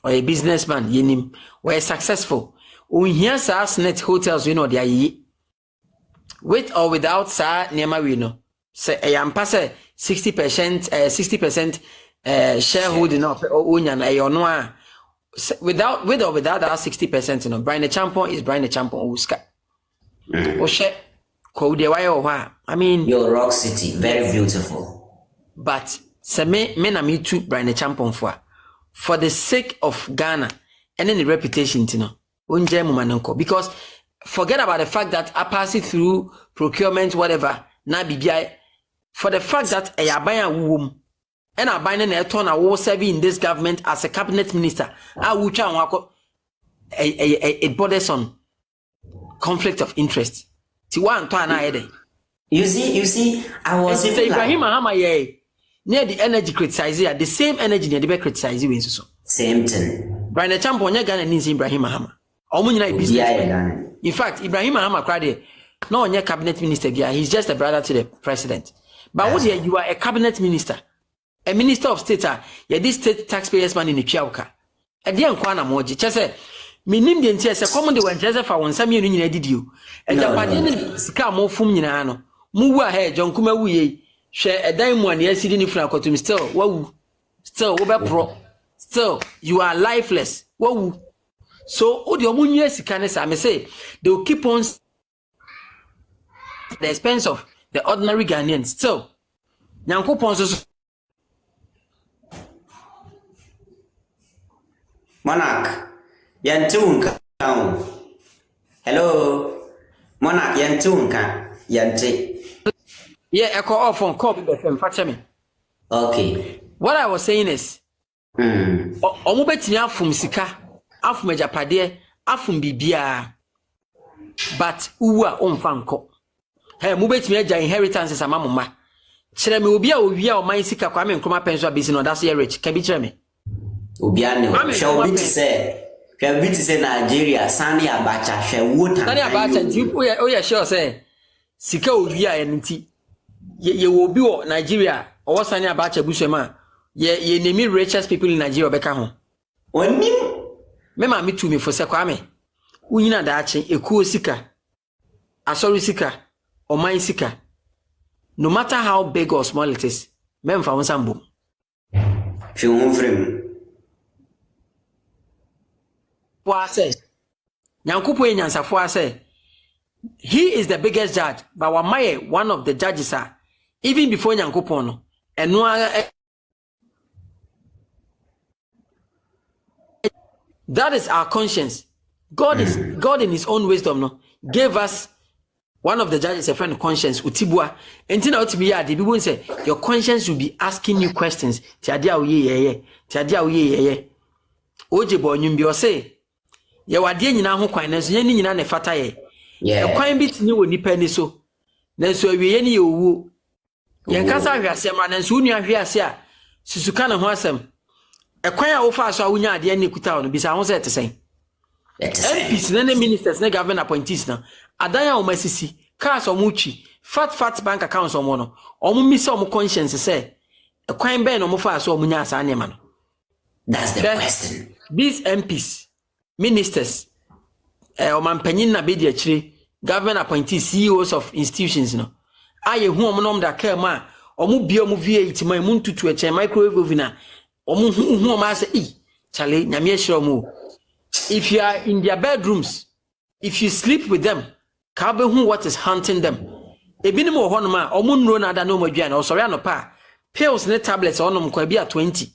or a businessman, yenim, or a successful, or here's us net hotels, you know, they are with or without sa nema we know. Say I am pass 60% shareholding of onion with or without that 60%, you know. Brian the champion is Brian the champion Oscar. I mean, your Rock City, very beautiful. But say me na too Brian the champion for the sake of Ghana and then the reputation, you know. Because forget about the fact that I pass it through procurement, whatever. Na BBI for the fact that I buy a womb and I buy a ton I was serving in this government as a cabinet minister. I will try it borders on conflict of interest. You see, I was Ibrahim Mahama near the energy criticizer, the same energy near the criticizing so. Same thing. Brian the champion Ghana needs Ibrahim Mahama. In fact, Ibrahim Mahama cried no on your cabinet minister, he's just a brother to the president. But what you are a cabinet minister, a minister of state, this state taxpayers money in the Chiauka. A dear Kwana Moji, Chese, Minim the NTS, a common when Joseph for one some union did you. And the Sika more Fuminano, move ahead, John Kumawi, share a dime 1 year sitting in Franco to me still, pro, still, you are lifeless. Whoa. So, all the years I may say, they will keep on the expense of the ordinary Ghanaians. Still, Nyanko Ponsos Monarch, Yantunka. Hello, Monarch, Yantunka, Yante. Yeah, I call off on call the me. Okay. What I was saying is, Omubetinya from Sika, Afum Japade, Afum Bibia, but Uwa on Fanko. Hey, Mubetinya inheritance is a mamma. Chreme Ubia Ubia or my Sika Kwame Kuma Pension business, or that's your rich. Can be Chreme. Ubiano, shall be to say, Nigeria, Sani Abacha, shall wood. Sani Abacha, oh, yeah, sure, say. Sika Ubia and tea. Ye will be Nigeria, or Sani Abacha Bushema. Ye name me richest people in Nigeria, Becca home. When me, Mema me to me for Sekwame. Unina dachi, a cool Sika, a sorry Sika, or my Sika. No matter how big or small it is, Mem found some boom. She won't frame. What I say? Nyankupo Nyansafo say, he is the biggest judge, but Wamaye, one of the judges are, even before Nyankupo no, and no. That is our conscience. God in his own wisdom no gave us one of the judges a friend of conscience utibua. Entina utibiya the people say your conscience will be asking you questions. Tiadia uye ye. Oje bo nyumbi o say ye wade nyina ho kwan nanso ye ni nyina ne fata ye. E kwan bi tini wo nipa ni so. Nanso awie ni ye owu. Ye nkasa hwase ma nanso unu ahwase a susuka ne ho asem. A choir of us are unya the any kuta bisa ho say say. MPs na ministers na government appointees na adanya o masisi cars o muchi fat bank accounts o mo no o mu misa o mu conscience say a kwan ben no mo fa so o munya asa ne ma no. That's the question. These MPs, ministers, o mampanyin na be di akire government appointees, CEOs of institutions no. Aye hu o mo nom da ka ma o mu bia o mu V8 man mu ntutu e chen microwave oven na if you are in their bedrooms, if you sleep with them, what is haunting them? Ebinimo honoma, omunro na da no modwan, or sorry no pa. Pills ne tablets on them kwa bia 20.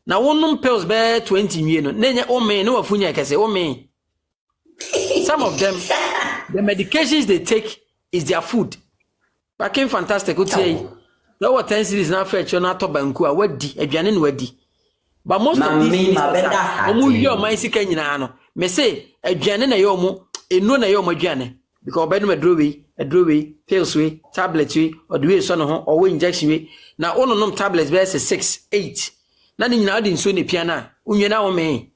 Now one pills bear 20 million. Nenya o me no afunya kase o me. some of them, the medications they take is their food. Back in fantastic, okay. No what 10 series now fetch on to banku a wedi aduane no wedi. But most of these omu yo man sika nyina no. Me say aduane na yo mu enu na yo mu aduane because obedum adrowe pills we tablets we or the way so no ho or injection we na ono nom tablets be 6 8 na ni nyina odi nso ne pia na unwe na wo me.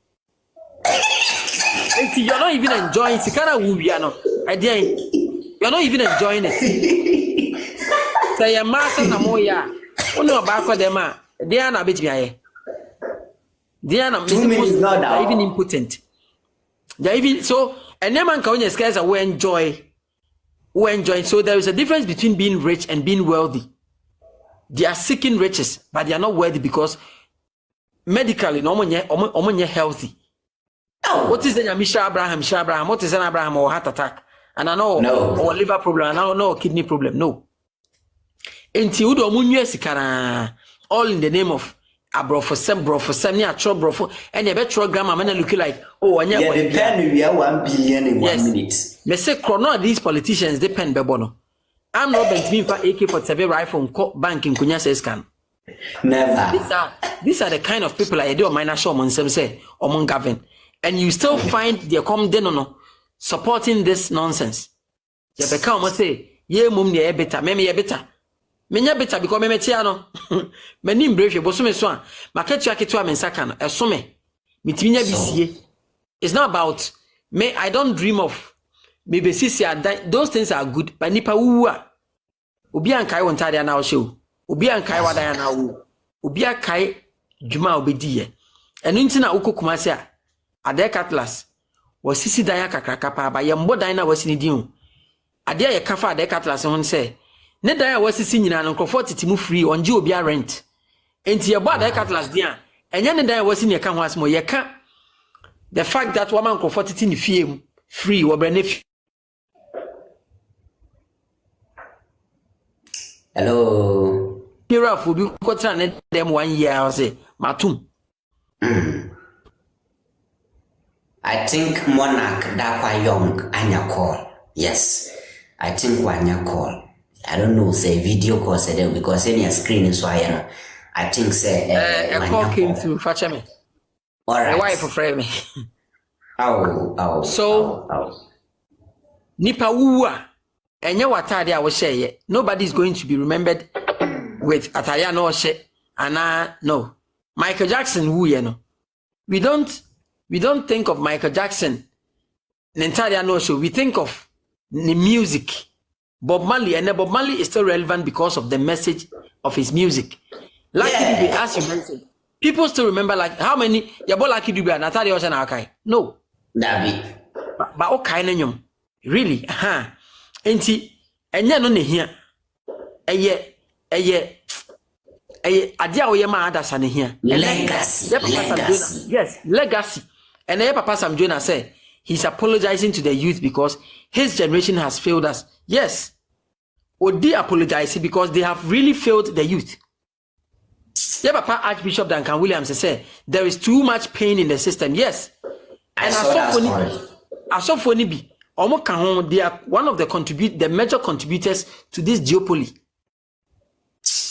You're not even enjoying sikara wubia no again. You're not even enjoying it. Say your master na mo ya. Ono ba kwa dem a they na bit biaye. They are not even impotent. They even so and no man can scares who enjoy. So there is a difference between being rich and being wealthy. They are seeking riches, but they are not wealthy because medically no one healthy. Oh. What is the Misha Abraham? What is an Abraham or heart attack? And I know or liver problem, and I know kidney problem. No. All in the name of brofosem, near brofo, and a better grammar man looking like and yeah, the pen we are 1 billion in 1 minute. Me say chrono these politicians depend bebono. I'm not between for AK-47 rifle bank in Kunya scan. Never. These are the kind of people I do minor show on some say or govern. And you still find the no supporting this nonsense. You become say, ye mum ye better, me better. Menya better because me tiano. Many brave bosume swan. Market yaketwa mensaka no esome. Mitiminya bisie. It's not about me. I don't dream of maybe those things are good, but nipa wuwa. Obi ankai wontade na show. Obi ankai wada na wu. Obi akai djuma obediye. Enu nti na ukokuma se a Adek Atlas was sisi daya kakraka pa ba yembo dan na wasini din ade ye kafa Adek Atlas hon say ne daya wasisi nyina no krofo titimu free onje obi a rent enti ye bo Adek Atlas din a enye ne daya wasini ye ka ho asmo ye ka the fact that woman krofo titi ni fie free wo bre ne hello Kira fu bi ko tra ne dem 1 year say matum I think Monarch Dakwa Young Anya call. Yes. I think Wanya call. I don't know, say video call say because any screen is why you know. I think say a call came through fetch me. All right. My wife afraid me. So Nipa wuwa enye watade a wo sheye. Nobody is going to be remembered with ataya no she ana no. Michael Jackson wu ye no. We don't think of Michael Jackson. Nentaria no show. We think of the music. Bob Marley, and Bob Marley is still relevant because of the message of his music. Lucky Dube, as you mentioned, people still remember like how many Yabo Lucky Dube and Natalia Ocean Akai. No. Dabi. But okay nanyum. Really? Enti enya no ne here. Eye adia oyema adasa ne here. Legacy. Yes, legacy. And then Papa Sam Jonah said he's apologizing to the youth because his generation has failed us. Yes. Or they apologize because they have really failed the youth. Yeah, Papa Archbishop Duncan Williams said there is too much pain in the system. Yes. And Asofonibi, they are one of the major contributors to this duopoly.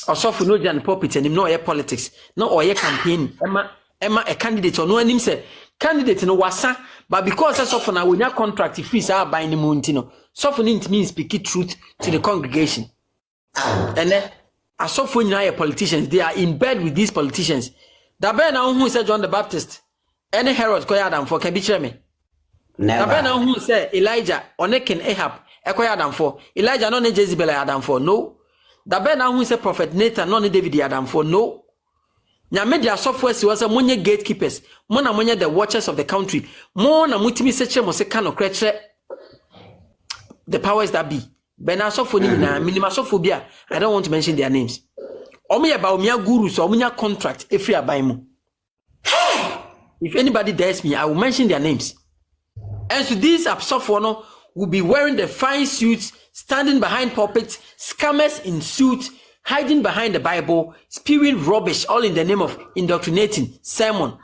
Asofo no jan pulpit and no air politics, no or campaign. Emma a candidate or no him say candidate no wasa, but because Asofo na we contract fees are buying the montino. Softening means speaking truth to the congregation. And then Asofo na politicians, they are in bed with these politicians. That be now who said John the Baptist, any Herod koyadam for can be chairman. That be now who said Elijah or Nekin Ahab ekoyadam for Elijah no ne Jezebel adam for no. That be now who said Prophet Nathan no ne David adam for no. Nyame dia software si was a monye gatekeepers, mona monye the watchers of the country, mona mutimi seche mo se kano kreche the powers that be. Bena sofoni na minima sophobia. I don't want to mention their names. Omiya Bawumia gurus or omiya contract every abaimo. If anybody dares me, I will mention their names. And so these absofono will be wearing the fine suits, standing behind pulpits, scammers in suits, hiding behind the Bible, spewing rubbish, all in the name of indoctrinating sermon.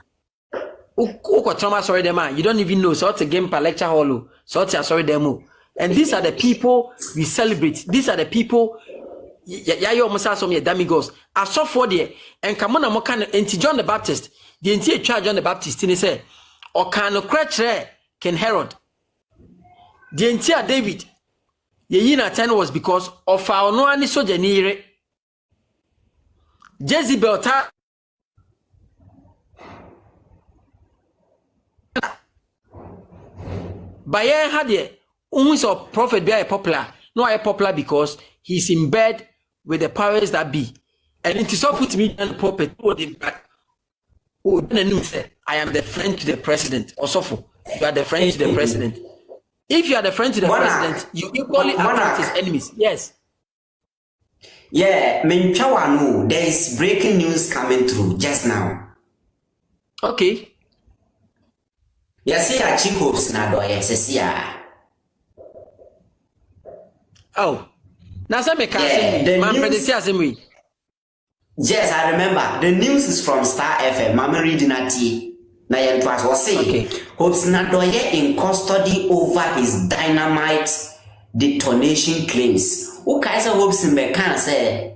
sorry them, you don't even know. So to game per lecture hall, so to sorry them. And these are the people we celebrate. These are the people. You almost have some demigos. I saw for there and come on, I'm kind of John the Baptist. The entire charge John the Baptist in say, or can no crutch can Herod. The entire David. Ye na 10 was because of our no any soldier near Jezebel ta Baye had it. Who is a prophet be popular? No, I popular because he's in bed with the powers that be. And it is all put me and the prophet told him back. Oh, then say, I am the friend to the president. Or so for you are the friend to the president. If you are the friend to the president, you equally attract his enemies. Yes. Yeah, Minchawanu, there is breaking news coming through just now. Okay. Yes, yeah, Hopeson Adorye, yes, oh, now some man. Yes, I remember. The news is from Star FM. Mama reading at na yentwas was saying Hopeson Adorye in custody over his dynamite detonation claims. Who kaisa Hopeson be can say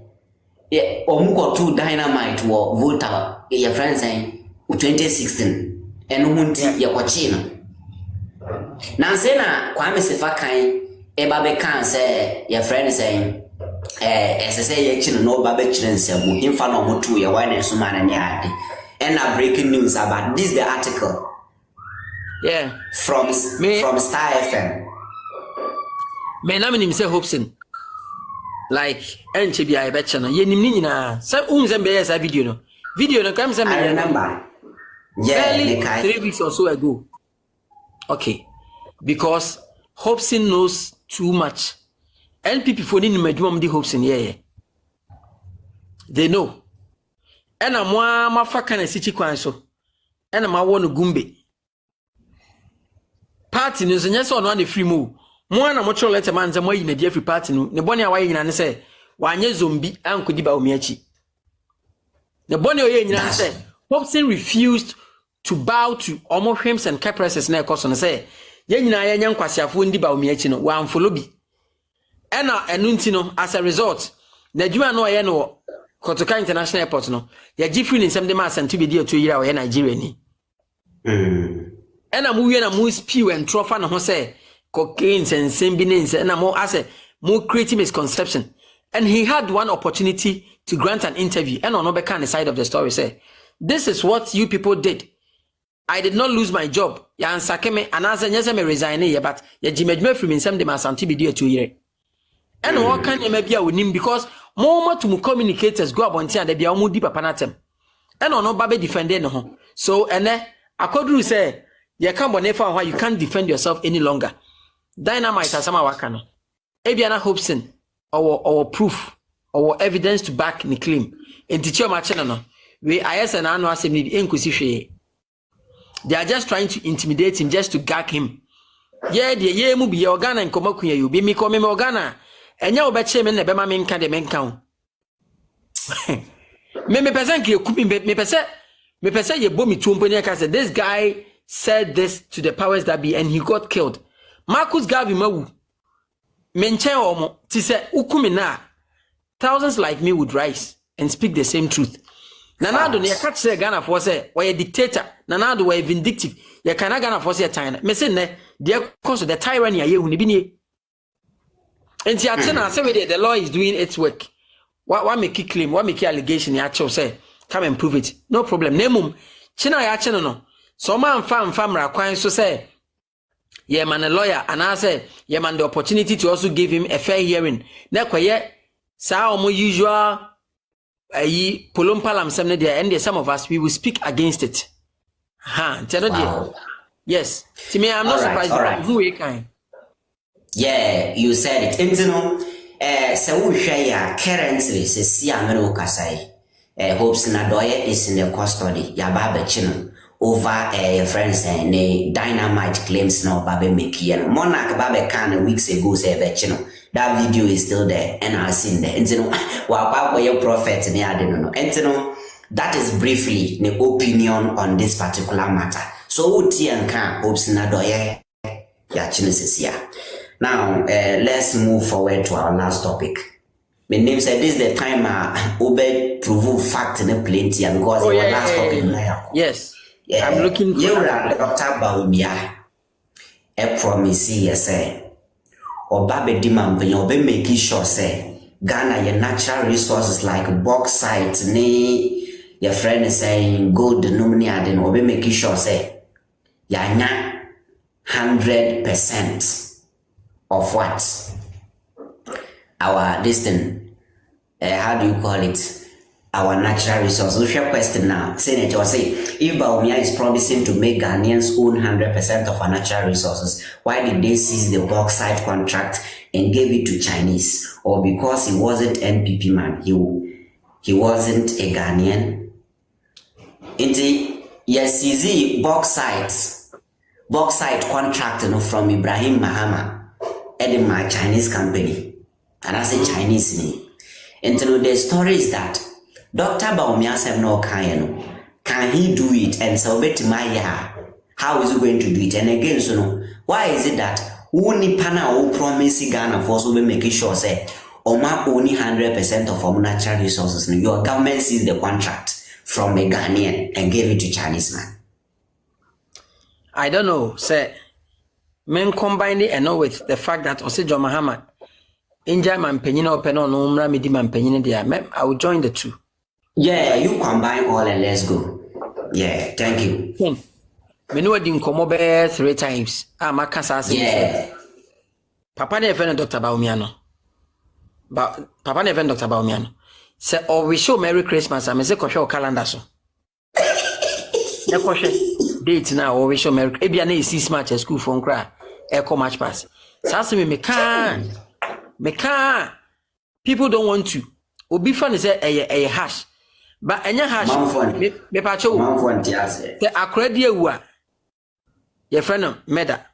omuko two dynamite wo voter your friend saying 2016 and munti ya kwachina. Na sena Kwame Sefakan eba be can say your friend saying say ye chino no ba be chire nsemu imfa no motu ye wine so man na ade. And now breaking news about this the article. Yeah. From Star FM. Me na me nim say Hopeson. Like enche bia e be che no. Ye nim ni nyina. Say zembe yes a video no. Video no come say me I remember. Yeah, 3 weeks or so ago. Okay. Because Hopeson knows too much. NPP for ni medwom di Hopeson yeah. They know. Ena mwa mafaka na sichi kwan so. Ena ma wo no gumbe. Party no so nyese ono na free mu. Mo na mo chro letter man ze mo yi na di free party no. Ne bone a waye nyina ne se wanye zombi ankodi Bawumia chi. Ne bone o ye nyina ne se Hopeson refused to bow to omo hwems and capresses na ekoso ne se ye nyina ye nya nkwasiafo ndi Bawumia chi no wa amfolo bi. Ena enu nti no as a result na djuma no ye no Kotoka International Airport no ya gifri ni nsem de ma santu bi di otu yira we Nigeria ni ena mu wie na mu spew and trofa na ho say cocaine nsem bi ne nse na mo ase mo create misconception, and he had one opportunity to grant an interview and on the side of the story say this is what you people did. I did not lose my job ya ansake me anase nyese me resign ye but ya jimedme from nsem de ma santu bi di otu yira and what can you maybe onim because more to communicators go abonti and bia omo di papa natem and no babe defending no so ene akodru say you can't bonefa why you can't defend yourself any longer. Dynamite asama waka no ebia na Hopeson or proof or evidence to back the claim entichi ma chene no we IS and anu asem ni enkosi hwe. They are just trying to intimidate him, just to gag him. Yeah, the ye mu bi organa nkomakunya you be me come me organa enya obeche me na be ma me nka de me nka ho me person ki ekupi me person ye bomi tuompo ni aka say this guy said this to the powers that be and he got killed. Marcus Garvey mawu menche omo ti say ukumi na thousands like me would rise and speak the same truth. Nanado ne catch say Ghana for say we dictator nanado we vindictive ye kana Ghana for say China me say ne there cause the tyranny aye hu ne bi ne. And the law is doing its work. What make it claim? What make it allegation? You actually say, come and prove it. No problem. Nemum, China ya channel no. So man famra kwan so say, yeah man a lawyer, and I say, yeah man the opportunity to also give him a fair hearing. Nekwa ye sa omo usual polompalam semne there, and some of us we will speak against it. Wow. Yes. To me, I'm not surprised. Who we kind. Yeah, you said it. Intino, so we share currently, says Yamano Kasai. Hopeson Adorye is in the custody, Yababe Chino, over friends and dynamite claims no Babe Mikian. Monarch Babe Kana weeks ago say Bechino. That video is still there, and I've seen there. Intino, while Papa your prophet, and I don't know. Intino, That is briefly the opinion on this particular matter. So Hopeson Adorye now let's move forward to our last topic. My name said this is the time Obe prove fact in a plenty because our last topic. Yes. Yeah. I'm looking for Dr. Bawumia. A promise say Oba be demand be making sure say Ghana your natural resources like bauxite, your friend is saying gold denominated and Obe making sure say ya 100% of what our how do you call it? Our natural resources. What's your question now? Senator say if Bawumia is promising to make Ghanaians own 100% of our natural resources, why did they seize the bauxite contract and gave it to Chinese? Or because he wasn't NPP man, he wasn't a Ghanaian? Yes, easy bauxite contract from Ibrahim Mahama and my Chinese company. And I say Chinese name. And the story is that Dr. Bawumia said no can he do it? And so bet Maya, how is he going to do it? And again, so no, why is it that only pana who promise Ghana for so making sure say Oma only 100% of our natural resources? Your government seized the contract from a Ghanaian and gave it to Chinese man. I don't know, say men combine it and know with the fact that Osejo Mahama Inja man penina open on umra midi man penina there. I will join the two. Yeah, you combine all and let's go. Yeah, thank you. Me know di nkomo be 3 times. Maka sase. Yeah. Papa ne even Dr. Bawumia no. Papa ne even Dr. Bawumia no. Say we show Merry Christmas. Me say kohwe calendar so. Ne kohwe date now we show Merry. Ebia na 6 match school for nkra. Echo match pass. Sase me can. People don't want to. Obi fan say a hash. But enya hash. Me pa cho. The akredi ewu a. Your friend meda.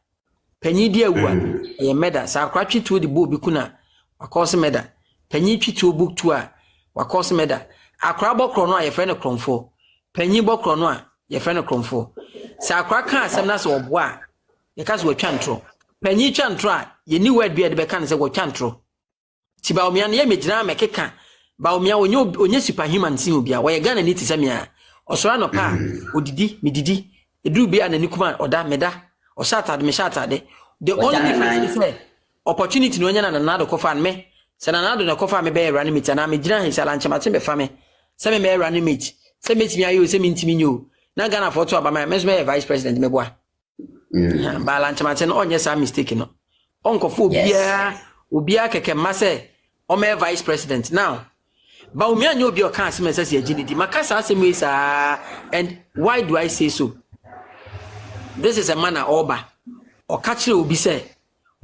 Penyi di ewu a. Ye meda. Sa akwatwi to the book bikuna. Wakose meda. Penyi twi to book to a. Wakose meda. Akra bokro no a your friend kromfo. Penyi bokro no a your friend kromfo. Sa akra kan asem na so obo a. Ye ka so watwa ntro. Penyi twa ntro a ye ni word bi e de be kan se watwa ntro. Ti Bawumia na ye megyina mekeka. Bawumia onye superhuman sin obi a wo ye Ghana ni tisamia. Osora no pa odidi medidi. Eduru bi anani kuma oda meda. O shatade me shatade. The only difference is say opportunity no nya na nado kofa me. Se na nado na kofa me be run meet na megyina hisala nchemate be fa me. Se me run meet. Se metimi ayo se mintimi nyo. Na Ghana for to abama me so me vice president me boa. Ba la nchemate no onye sa mistake no. Onkofo obia keke mase o me vice president now. Bawumia nyo obi o kan asem sese agility. Makasa asem is and why do I say so? This is a man oba. O kachire obi say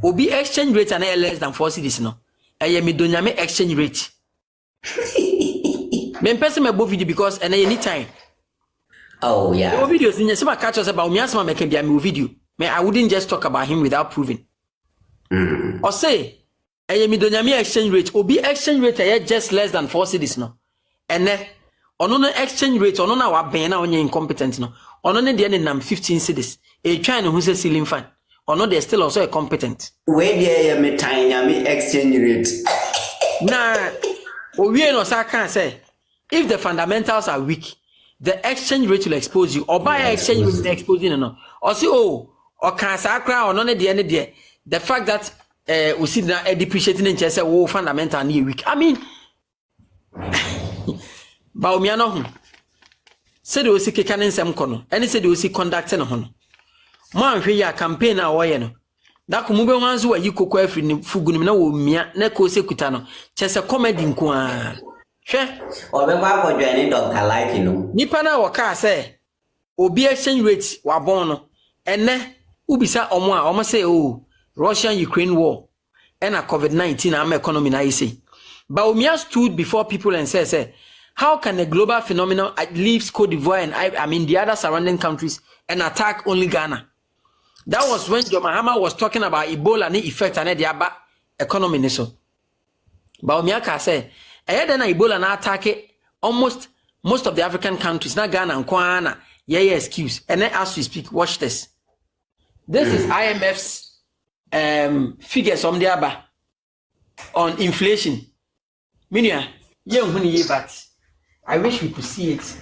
obi exchange rate na less than 4 cedis no. Eye me donyame exchange rate. Me person me bo video because and any time. Oh yeah. The videos in some catch us about Bawumia some make be a video. I wouldn't just talk about him without proving. Or say mi donyame exchange rate obi exchange rate just less than 4 cedis no ene ono no exchange rate ono na wa ben na onye incompetent no ono ne de ne nam 15 cedis twa ne hu se ceiling fan ono they still also a competent we dey me tanyame exchange rate na owie no sa kan say if the fundamentals are weak the exchange rate will expose you or buy exchange rate will expose you no or say o kan sa kra ono ne de the fact that we see na depreciating in chese wo fundamental na weak. I mean Bawumia no ho said we see keka nsem kono ene said we see conduct no ho no mo anhwe ya campaign a wo ye no da ko mu be wanzo wa yikoko afri ni fugunum na wo mia na ko sekuta no chese comedy nko a hwe obe kwa kodwane Dr. Like no nipa na wo ka say obi exchange rate wa bon no ene ubisa omo a omo say oh Russian-Ukraine war and a COVID-19 am economy na say. Bawumia stood before people and said, how can a global phenomenon leave Cote d'Ivoire and I mean the other surrounding countries and attack only Ghana? That was when John Mahama was talking about Ebola and the effect and the aba economy so. Bawumia ka say, then Ebola na attack almost most of the African countries, not Ghana and Kwana, excuse. And then as we speak, watch this. This is IMF's figures on the ABA on inflation. Minya, but I wish we could see it.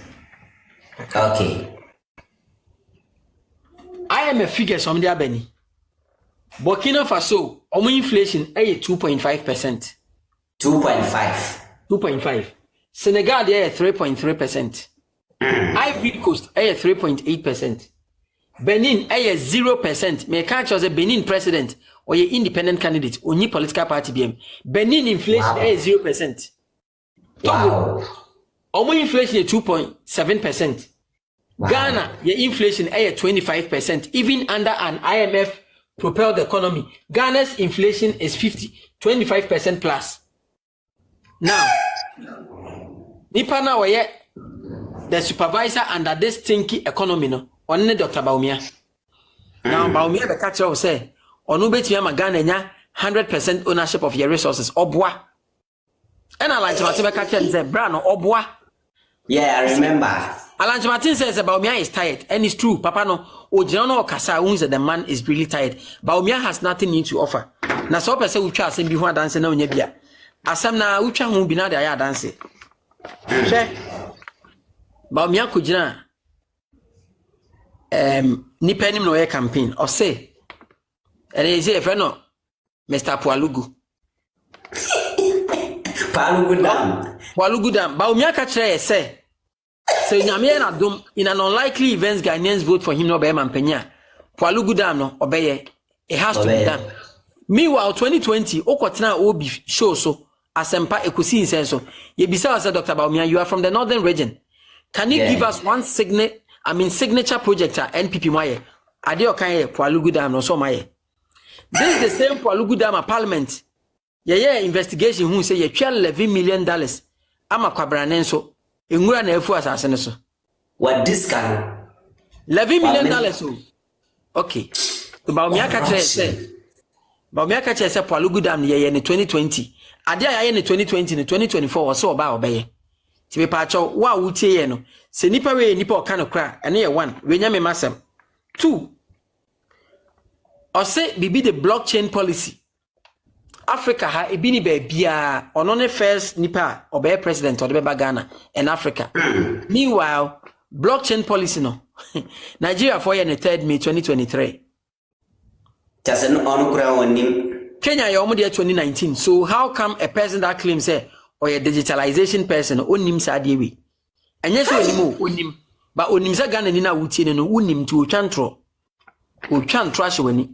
Okay. IMF figures on the ABA. Burkina Faso, inflation is 2.5%. 2.5. 2.5. Senegal there 3.3%. Ivory Coast 3.8%. Benin 0%. May catch as a Benin president or your independent candidate or new political party BM. Benin inflation 0%. Wow. Inflation is 2.7%. Wow. Ghana, your inflation 25%. Even under an IMF propelled economy, Ghana's inflation is 25% plus. Now, Nipa na waye the supervisor under this stinky economy no onne Dr. Bawumia. Now Bawumia be catch you say onu betia ma Ghana nya 100% ownership of your resources obwa. And Alanche Martin be catch you say bra no obwa. Yeah, I remember. Alanche Martin says Bawumia is tired, and it's true. Papa no ojina no kasa who that the man is really tired. Bawumia has nothing new to offer. Na so person we twa asem bi ho dance na onya bia. Asem na we twa ho bi na da dance. She Bawumia kujina nipa nim no ye campaign or say and he say friend no Mr. Pualugu Dam Bawumia ka kire say nyame na dom in an unlikely events Ghanaians vote for him no be mampanya Pualugu Dam no obeye it has to be done. Meanwhile 2020 okotena obi show so Asempa Ekusi Insenso. Yebisa said Dr. Bawumia, you are from the northern region. Can you give us one signature project NPP Maye? Adio Kanye Pualugu Dam no so Maye. This is the same Pualugu Dam parliament. Investigation who say ye $11 million. Ama kwabranenso. Engura na efu asase so. What this can? $11 million so. Okay. Bawumia ka say. Bawumia ka say Pualugu Dam ye in 2020. Adia ya in 2020 and 2024 so ba obeye. Ti be pacho wa wutie ye no. Se nipa we nipa o kan kra ene ye 1. We nya me masem. 2. Or say bibi the blockchain policy. Africa ha e bi ni ba bia ono ne first nipa obeye president or the be Ghana and Africa. Meanwhile, blockchain policy no. Nigeria for year 3rd May 2023. Just an ono kra onim Kenya ya omo 2019. So how come a person that claims say or a digitalization person onim sa de we? Enye so onim onim. But onim sa Ghana ni na wutie no onim to otwantro. Otwantro ahye wani.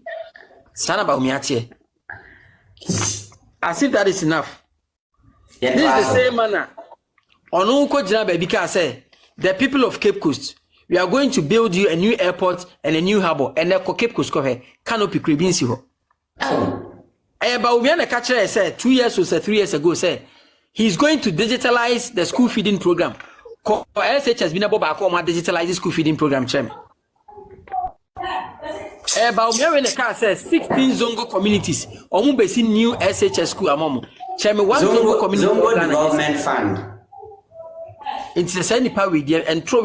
Sana Bawumia tie. As if that is enough. Yeah, this is the same manner. Onu ko jina ba bi ka say the people of Cape Coast, we are going to build you a new airport and a new harbor and the Cape Coast ko he canopy kribinsi ho. Bawumia na catch said 2 years or 3 years ago said he's going to digitalize the school feeding program. LSH has been about digitalize the school feeding program. Bawumia when the car says 16 Zongo communities omu besi new SHS school amomo. Cheme one Zongo community Zongo development fund. It's a send power with and throw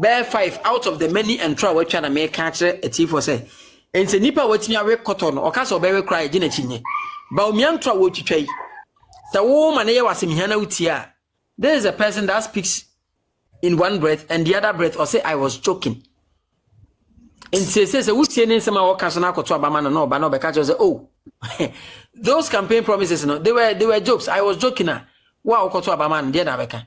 bear 5 out of the many and throw what trying to make catch a tea for say. And say nipa watching away cotton or cast or berry cry gina chinye. Bawumia try what you try. The woman here was in Hana Utia. There is a person that speaks in one breath and the other breath or say I was joking. And says who's saying some of our casana to Abama no but no because oh those campaign promises no they were jokes. I was joking now. Wow to Abama and the other beka.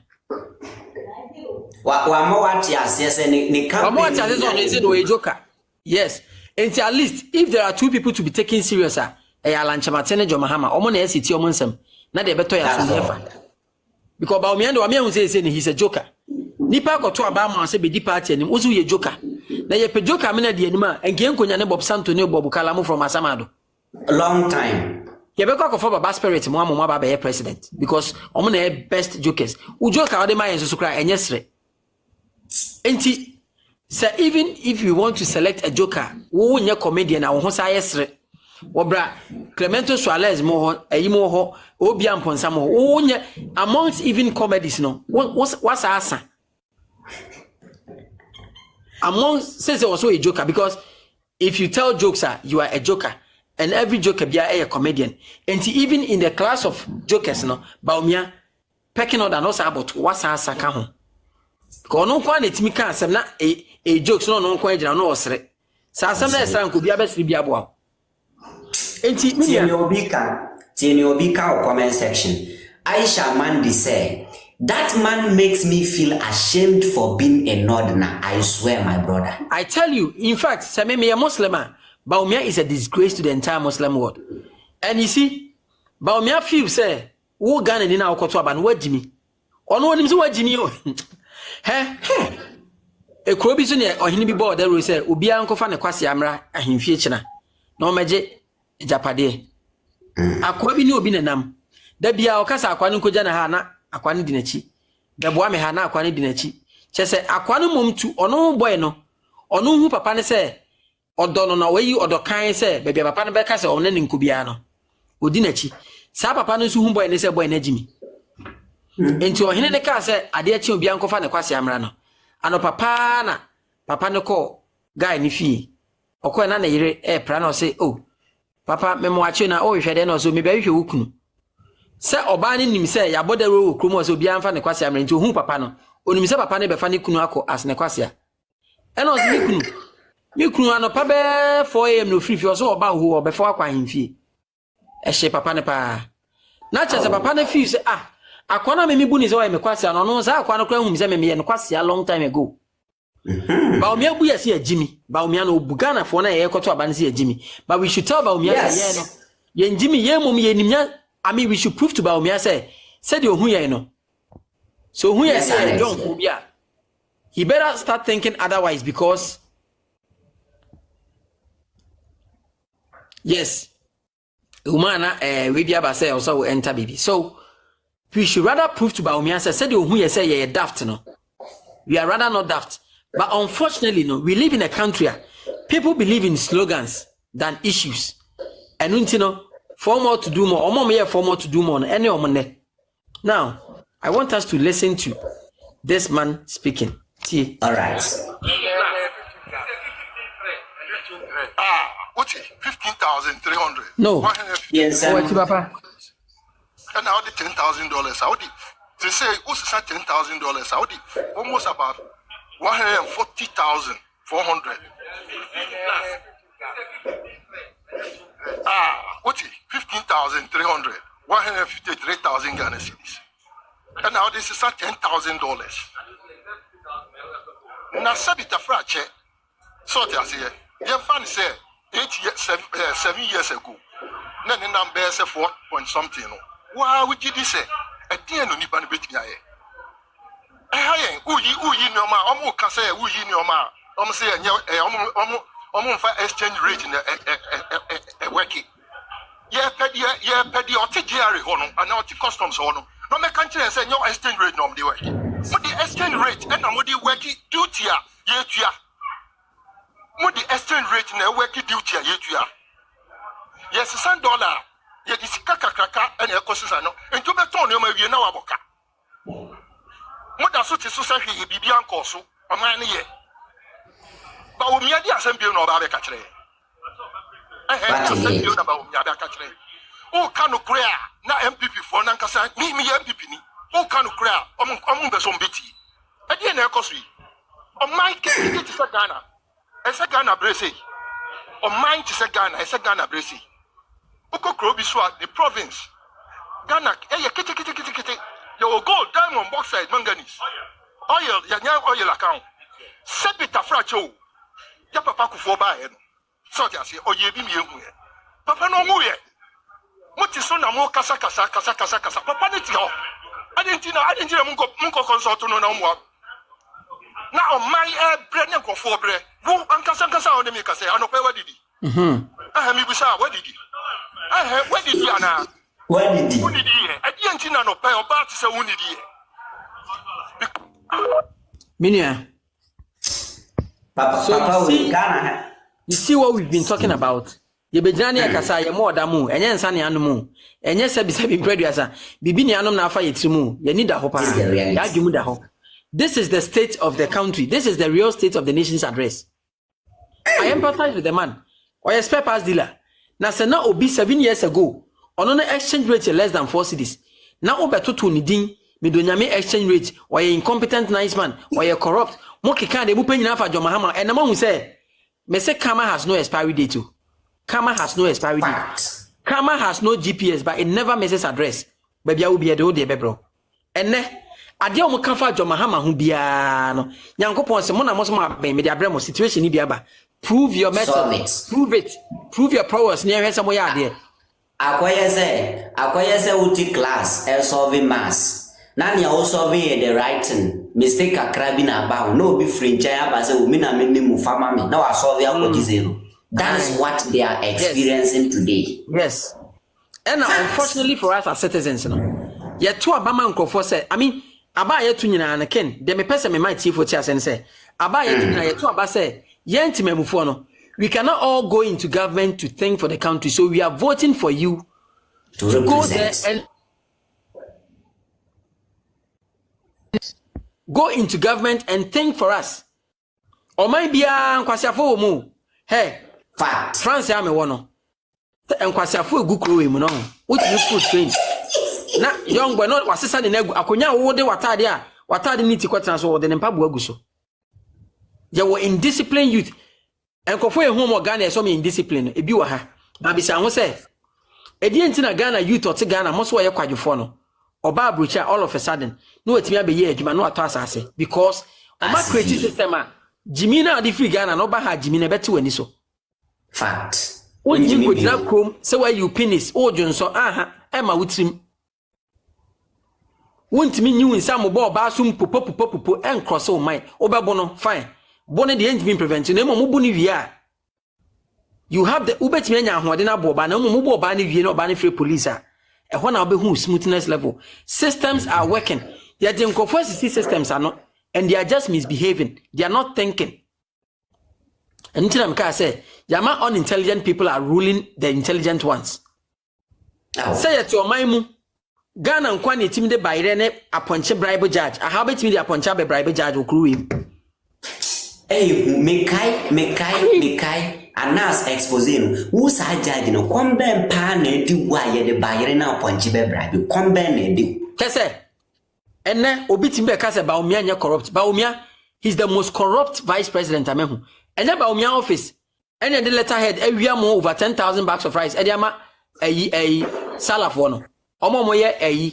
Wa mo what yes ni campaign. Is joker. Yes. And at least if there are 2 people to be taken serious Alanche Martin Jo Mahama omo na ST omo nsem na de beto ya so nefa. Because Bawumia ndo Bawumia say he's a joker. Nipa ko to Abama say be di party anim ozu ye joker. Na ye pe joker me na de anima enke nkonya ne Bob Santo ne Bob Kalamu from Asamado. A long time. Ye be ko for Baba Spirit mo amoma ba be president because omo na best jokers. U joker o de ma yen so kra enye sre. Enti so even if you want to select a joker, who nye comedian na wo sa yesre. Obra Clemento Suarez mo eyimo ho obi amponsa mo wonye amongst even comedies no what's asa amongst says also a joker because if you tell jokes you are a joker and every joker be a comedian and even in the class of jokers no Bawumia pecking out and also about what's asa ka ho ko no kwa na timi kan asem na a jokes no kwa agina no osre sa asem na esra nko bia besri bia boa enti Tieni Obika comment section. Aisha Mandi say, that man makes me feel ashamed for being a Northerner. I swear, my brother. I tell you, in fact, Samemi a Muslim, Bawumia is a disgrace to the entire Muslim world. And you see, Bawumia feels say, "Wo Ghana in our koto aban what Jimmy? Or no one what Jimmy? Hey, a crobi sune or hini bi board there will say, Ubia uncle fan a kwasi amra a him future. No maje Japade. Akwa bi ni obi nenam da bia okasa akwa no koja na ha na akwa no dinachi da boa me ha na akwa no dinachi chese akwa no momtu ono boy no ono hu papa ne se odo no na wayi odo kan se bebia papa no be ka se ono ne nkobia no odinachi sa papa no su hu boy ne se boy na jimi enti ohene ne ka se ade achi obi ankofa ne kwase amra no ano papa na papa no ko guy ni fi okọ na na yire pra na o se oh Papa memoache na o hwede na so me be hwe wukunu se oba ni nim se ya bodaro wo kromo so bia mfa ne kwase amre nti ohu papa no onim se papa ne be fa ne kunu akọ as ne kwase a ena o se mi kunu anopa be 4am no free fi so oba hu obe fa akwa himfie ehye papa ne pa na che se papa ne fi se akwana me bu ni se wa me kwase no no sa akwa no kra hu se me ne kwase a long time ago. Bawumia bu yesi ajimi Bawumia no bugana fo na ye koto abansi ajimi but we should tell Bawumia say ye no ye njimi ye mum ye nimnya I mean we should prove to Bawumia say the ohu ye no so ohu ye say don't phobia he better start thinking otherwise because yes umana we bia ba say also will enter baby so we should rather prove to Bawumia say the ohu ye say ye daft no we are rather not daft. But unfortunately, no, we live in a country people believe in slogans than issues. And you know, for more to do more, or more for more to do more, any money. Now, I want us to listen to this man speaking. See. All right. What's it? 15,300. No. Yes, Papa. And now the $10,000. How did they say? What's $10,000? How did almost about 140,400. What's it? 15,300. 153,000 Ghana cedis. And now this is at $10,000. Now, Sabita Frache, so they say, your fan say 7 years ago. Then the number is 4 point something. Why would you say? A dear no Nipan bit me. Hey, uyi no ma, omu kase uyi no ma. Omu say omu fa exchange rate in a working. Yeah, pedi OTGR hono, and now customs hono. No me country say no exchange rate no the work. But the exchange rate and no the working duty ye tuya. Mo the exchange rate na working duty ye tuya. Yes, $100. Ye di sika kraka and e kosusa no. Ento be ton no ma wie na waboka. Moda so ti so sa hwe bibia nko so aman ne ye Bawumia di asembie no ba be ka kire asembie no Bawumia ba ka kire o kanu kure a na MPP for na nkasa mi MPP ni o kanu kure a omun be so mbeti e di na ekoso yi o mike ti se Ghana e se Ghana brese o mine ti se Ghana e se Ghana brese o ko kro bi so a the province Ghana e ye kete your gold, diamond, bauxite, manganese. Oil, your oil account. Sepita fracho. Ya papa ku for buy. So ya say, oh ye be me. Papa no mu ye. Muti so na mo kasa. Papa ne ti ho. Adentina munko consult no na mo. Na o my bread ne ko for bread. Wo ankasa on me kasa anope wadidi. Mi bisa wadidi. Wadidi ana. Where did he? Minia. Papa, So Papa you see, Ghana. you see what we've been talking about. ye begyina ne akasa ye mo odamu enye nsa ne anom enye sebi producer bibi ne anom na afa ye trimu ye need da ho pa ya adwemu da ho. This is the state of the country. This is the real state of the nation's address. I empathize with the man. Or a spare parts dealer. Now, say now obi 7 years ago, on an exchange rate less than 4 cedis. Now over to niding, me do nyame exchange rate, or a incompetent nice man, or a corrupt, monkey can't be paying enough for John Mahama. And the man who say, me say Karma has no expiry date too. Karma has no expiry date. Karma has no GPS, but it never misses address. Baby, I will be a do de bro. And ne. Ade o mkafa John Mahama ho bia no Nyankopon se mo na mo so ma ben me de abremo situation ni bia ba prove your method prove your prowess near hwese mo ya ade akoye se uti class e solve mass na nia o solve the writing mistake akra bi na ba no be free ncha ba se o mi na me ni mu fama me na wa solve akodi zero. That's what they are experiencing today. Yes. And unfortunately for us as citizens, you know, yet to abama nkrofo say, I mean, aba yetu nyina na ken de me pese me might for tia say aba yetu nyina yetu aba say yenti memufo no we cannot all go into government to think for the country, so we are voting for you to go there and go into government and think for us. O mai bia nkwasiafo mu hey fact France ya me wono nkwasiafo egu kuro we mu no what you food train na young boy no wasesa ne nagu akonya wo de watade ni ti kwatena so wo de ne mpabu agu so ye wo indisciplined youth enkofo ye hu mo Ghana e so me indiscipline ebi wa ha na bi sa ho se edi enti na Ghana youth ote Ghana mo so ye kwadwefo no oba abrocha all of a sudden no wetimi abeyi adwuma no ato asase because o ma create system a Jimmy na ade free Ghana no ba ha Jimmy na beti wani so fact won Jimmy go dira krom say why you penis o jonso aha e ma wutrim won't mean you in some ball basum popo and cross all mine oberbono fine bonnet the engine prevent you mo buni via you have the ubet me nya ho de na boba na mo bo ba na vie na oba na free police a e ho na obehu smoothness level systems are working they are the inconsistency systems are not and they are just misbehaving, they are not thinking. And until I'm say yama unintelligent people are ruling the intelligent ones. Say it to my Ghana nkwani team de bayre ne aponche bribe judge. I have me the aponche be bribe judge okru him. Hey, mekai anas exposing who sa judge no kombe pa na di wa ye de bayre na aponche be bribe kombe na di. Kese enne obi team be kase Bawumia nya corrupt. Bawumia he's the most corrupt vice president amehu. Enne Bawumia office enne the letterhead ewia mo over 10,000 bags of rice. Ediama salafo no. Omo ye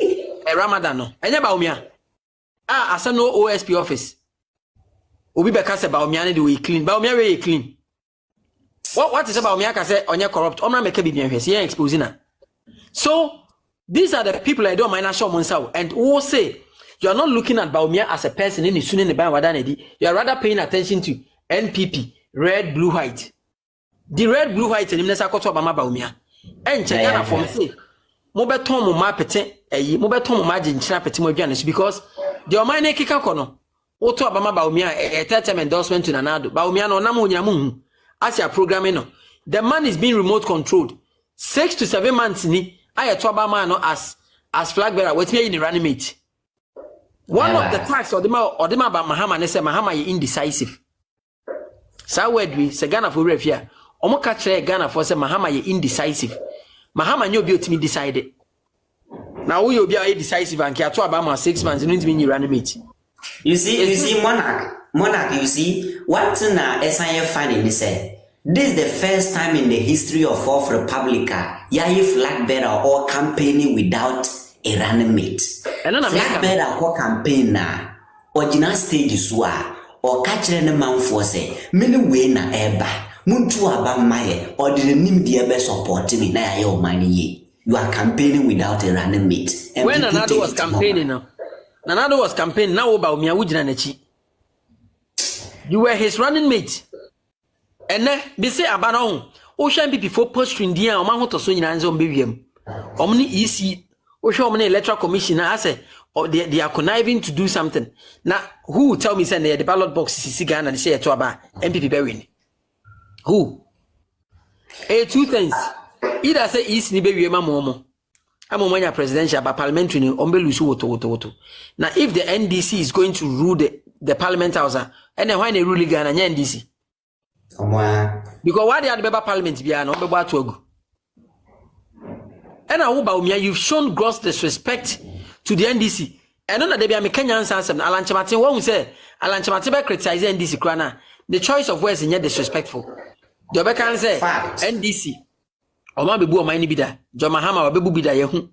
Ramadan no enye Bawumia asa no OSP office obi be ka se Bawumia ne de we clean Bawumia we clean what is about Bawumia ka se onye corrupt omra make bi bien hwese ye exposing na. So these are the people I don't mind show monsa and who say you are not looking at Bawumia as a person in the ne ban wada na di, you are rather paying attention to NPP red blue white the red blue white ni nesa koto Obama Bawumia enche Ghana for me say mo beton mo ma pete mo beton mo ma jinchira pete mo aduane so because the oman na kika kono woto Obama Bawumia term endorsement to Nanado Bawumia no nam onyamu hu asia programming no the man is being remote controlled 6 to 7 months ni ayeto Obama no as flag bearer wetime in running mate one of the tax or the ba Mahama ne say Mahama is indecisive sa wedwi se Ghana for refia omo ka kire Ghana for say Mahama is indecisive Mahama nyo bi otimi decide. Now we obi a decisive and kia to about 6 months no ntimi nyira mate. You see monarch you see what na SIF finding say this is the first time in the history of Fourth Republica yayi flag bearer or campaigning without a running mate. Flag bearer ko campaign na original stage so or catch the man for say many way na eba muntu abamaye or the nim de be support me na ya o mani ye. You are campaigning without a running mate. And when Nanado was campaigning now Nanado was campaigning now Bawumia wujina nechi. You were his running mate. And then be say abana o shan be before post India o ma ho to so nyina nzo mbewiem. Omni EC o shan omni electoral commission na say they are conniving to do something. Now who will tell me say the ballot box is Ghana and say to aba MPP be win. Who? Two things. Either say East ni be wiema momo. Amomanya presidential but parliamentary ni ombe lusu woto. Now if the NDC is going to rule the parliament house, and then why they rule Ghana nya NDC? Because why they had beba parliament bia no beba to agu. And Bawumia, you've shown gross disrespect to the NDC. And on the day, I'm a Kenyan answer. Alan Chamatin, what we say, Alan Chamatin criticize NDC krana. The choice of words is yet disrespectful. The Obekan say NDC. Oma bebu o mani bida. Jo Mahama bebu bida yehu.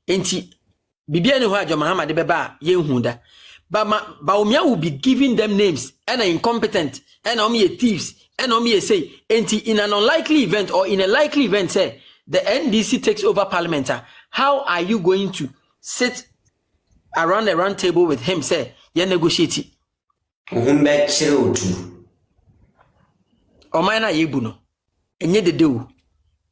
Enti bibia ne ho a Jo Mahama de beba yehu da. But Bawumia will be giving them names and are incompetent and omi thieves and omi say enti in an unlikely event or in a likely event say the NDC takes over parliament. How are you going to sit around the round table with him say ye negotiate? Uhumbe chire otu. Omaina yebu no. Enye de do.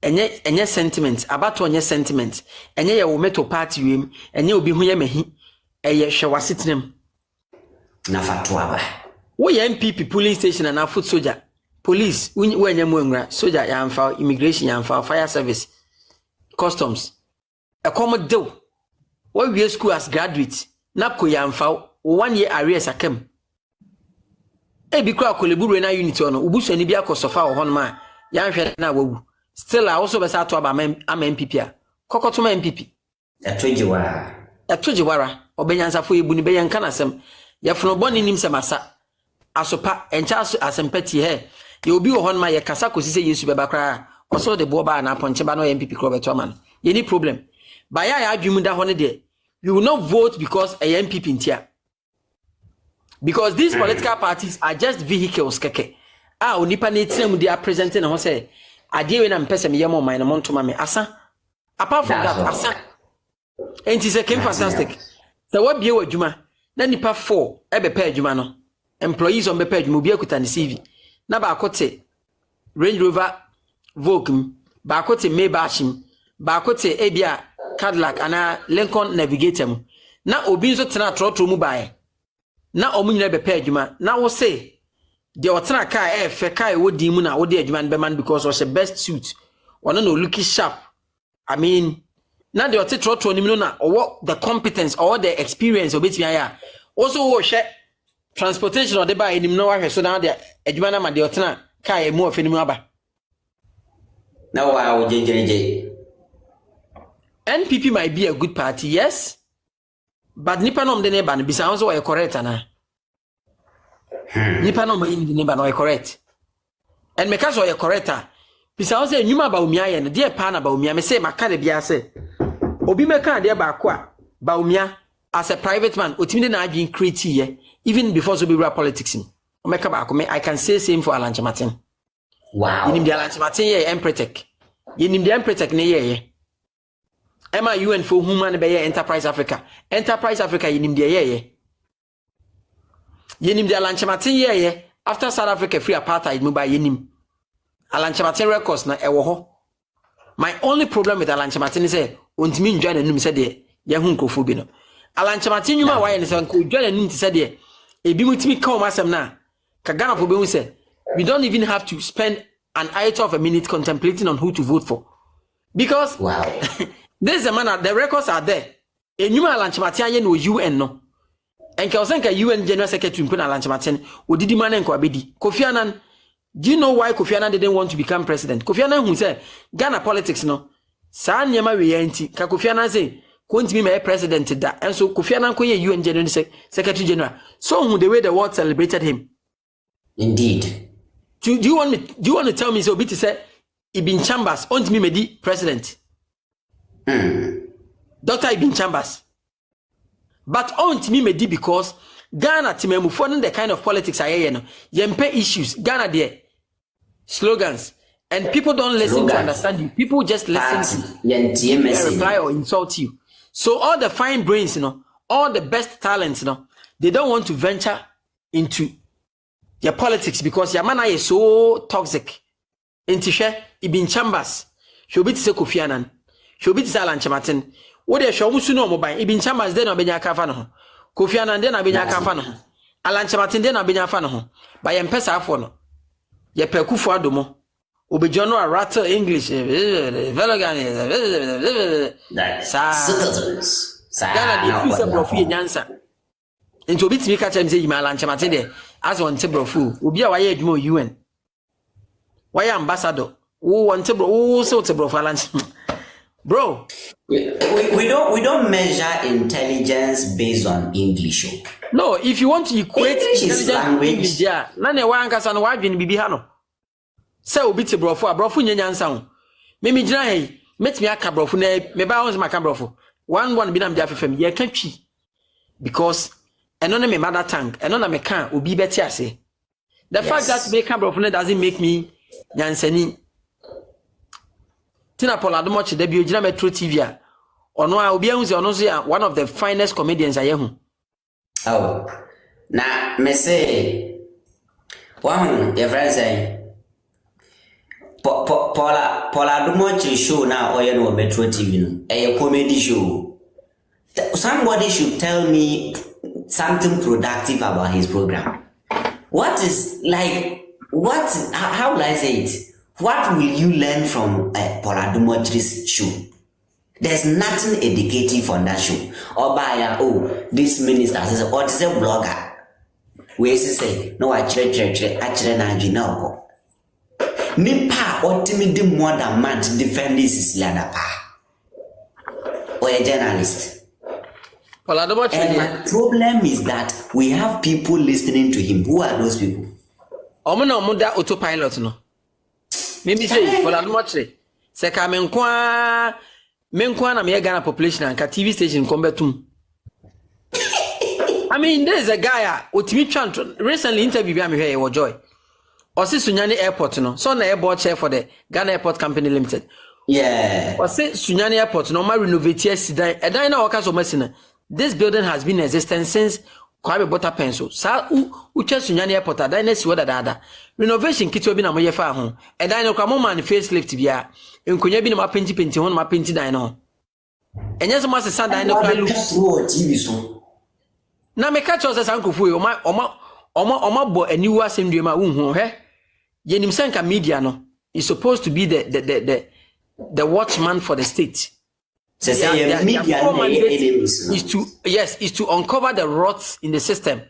Enye sentiment, abato enye sentiment. Enye ye wo meto party wem, enye obi hu ye mehi. Eye hwe wasitinem. Na fatwa ba. Wo ye MPP polling station and na foot soldier. Police, wenye mwengra, soldier ya amfa, immigration ya amfa, fire service, customs. A common deal. What we school as graduate, napko ya amfa, 1 year arrears akem. Ebi kwa koleburu na unity ono, ubusu ni bia kosofa o honma, ya nhwe na wawu. Still I also besa to aba am MPP a. Kokotuma MPP. Atojiwara, obenyansa fo ebu ni be yanka nasem. Ya funu boni nim semasa. Asopa encha asempati he. Ye obi wo hon ma ye kasa kosi se Yesu beba kra oso de bo ba na ponche ba no MPP kro beto man ye ni problem ba ya adwum da hon de you will not vote because a MPP ntia because these political parties are just vehicles keke onipa na etinam they are presenting ho say ade we na mpese me yemo man no montoma me asa apart from that asa enti se kem fantastic so what bie wadwuma na nipa 4 ebe pa adwuma no employees on be pa adwuma obi akuta ne CV na ba kote Range Rover Vogue ba kote Maybach ba kote ebia Cadillac ana Lincoln Navigator na obi nso tena trotro mu bae na omunyina be pa adwuma na wo say de otena car fe car wo di mu na wo de adwuma be man because was the best suit one no looking sharp I mean na de ote trotro ni mu na or the competence or the experience obetimi aya also wo hwe transportation or the buy him no wa so now the adwuma na ma de otena car e mu ofeni mu aba na wa wo jejereje NPP might be a good party yes but nipa no mde ne ba no bisa so wa correct ana nipa no mde ne ba no correct and me ka so ya correct bisa so enwuma Bawumia ye ne de pa na Bawumia me say maka de bia say obi me ka de ba ko a Bawumia as a private man otimi de na adwin create ye even before so be real politics omeka ba ko me I can say same for Alan Chamatin. Wow yinim de Alan Chamatin ye Empretek yinim de Empretek ne ye Emma UN for human be Enterprise Africa yinim de ye yinim de Alan Chamatin ye after South Africa free apartheid mu ba yinim Alan Chamatin records na ewo ho. My only problem with Alan Chamatin is say ontimi njwa na num se de ye hu nkofo bi no Alan Chamatin nyuma wa ye ne se nko njwa na num ti se de ebi mutimi ka o masem na ka Ghana for be hu se we don't even have to spend an iota of a minute contemplating on who to vote for because wow this is a man the records are there enyuma Alan Chamatin aye no UN no enka osenka UN General Secretary mpuna Alan Chamatin odidi man enka abedi Kofi Annan. Do you know why Kofi Annan didn't want to become president? Kofi Annan who said Ghana politics no sa nyema we yanti ka Kofi Annan say kontimi me president da and so Kofi Annan ko ye UN General Secretary General so who the way the world celebrated him indeed do you want to tell me so bit say Ibn Chambers ontimi me di president Dr. Ibn Chambers but ontimi me di because Ghana timemu for the kind of politics I no yempe issues Ghana there slogans and people don't listen to understand you people just listen to reply or insult you so all the fine brains all the best talents they don't want to venture into your politics because your man is so toxic intishe Ibn Chambers shobi ti se Kofi Annan shobi ti se Alan Chamatin wo de show musu no mobile Ibn Chambers de na benya kafa no Kofi Annan de na benya kafa no Alan Chamatin de na benya fa no ba ye mpesa afo no ye pekufu adomo Obejono a rattle English. Citizens. Ghana the free sebrofu nyansa. Nti obi timi ka kyerem say yimala nchemate de as on tebrofu. Obi a waye adwuma UN. Waye ambassador. Wo want tebro wo so tebrofu lunch. Bro, we don't measure intelligence based on English. No, if you want to equate English is language. English, yeah. Nane wa ankasa no wadwen bibi ha no. Say obi te brofo abrofo nyanyansa ho. Me me gina hey, metimi aka brofo na me ba won se maka brofo. One bi na me dia fefem ye ka twi. Because eno na me mother tongue, eno na me kan obi beti ase. The fact that me can brofo doesn't make me nyansani. Tina Paul Adomochi de bi ogina Metro TV a. Ono a obi ahun se ono so ya one of the finest comedians aye hu. Oh, now me say, one your friend say, Paula Adomochi show now or you know Metro TV a comedy show. Somebody should tell me something productive about his program. What is like? What? How will I say it? What will you learn from Paula Adomochi's show? There's nothing educative on that show. Or by this minister says, or this blogger. We say, no, actually, no. Nipa ultimately more than man to defend this is pa. Or a journalist. And my problem is that we have people listening to him. Who are those people? Omoda autopilot no. Maybe say, Poladomochi. Se ka menkwa na me Ghana population and TV station kombetum. I mean, there's a guy otimi twan recently interview bi am here e Joy. Osi Sunyani Airport no. So na airport chair for the Ghana Airport Company Limited. Yeah. Osi Sunyani Airport no ma renovate sidan. Edan na waka so masina. This building has been in existence since Kwame Bota Pencil. Sa uche Sunyani Airport adan na si wada dada. Renovation kiti obi na mo yefa ho. Edan no kwa mo man facelift bia. Nkonya bi na mapenti ho na mapenti dan no. Enye so masesa dan no kwa look TV so. Na me catch us sankofu e oma bo aniwu asendue ma unhu he. Yenim senka media no is supposed to be the watchman for the state. So say media is to uncover the rots in the system.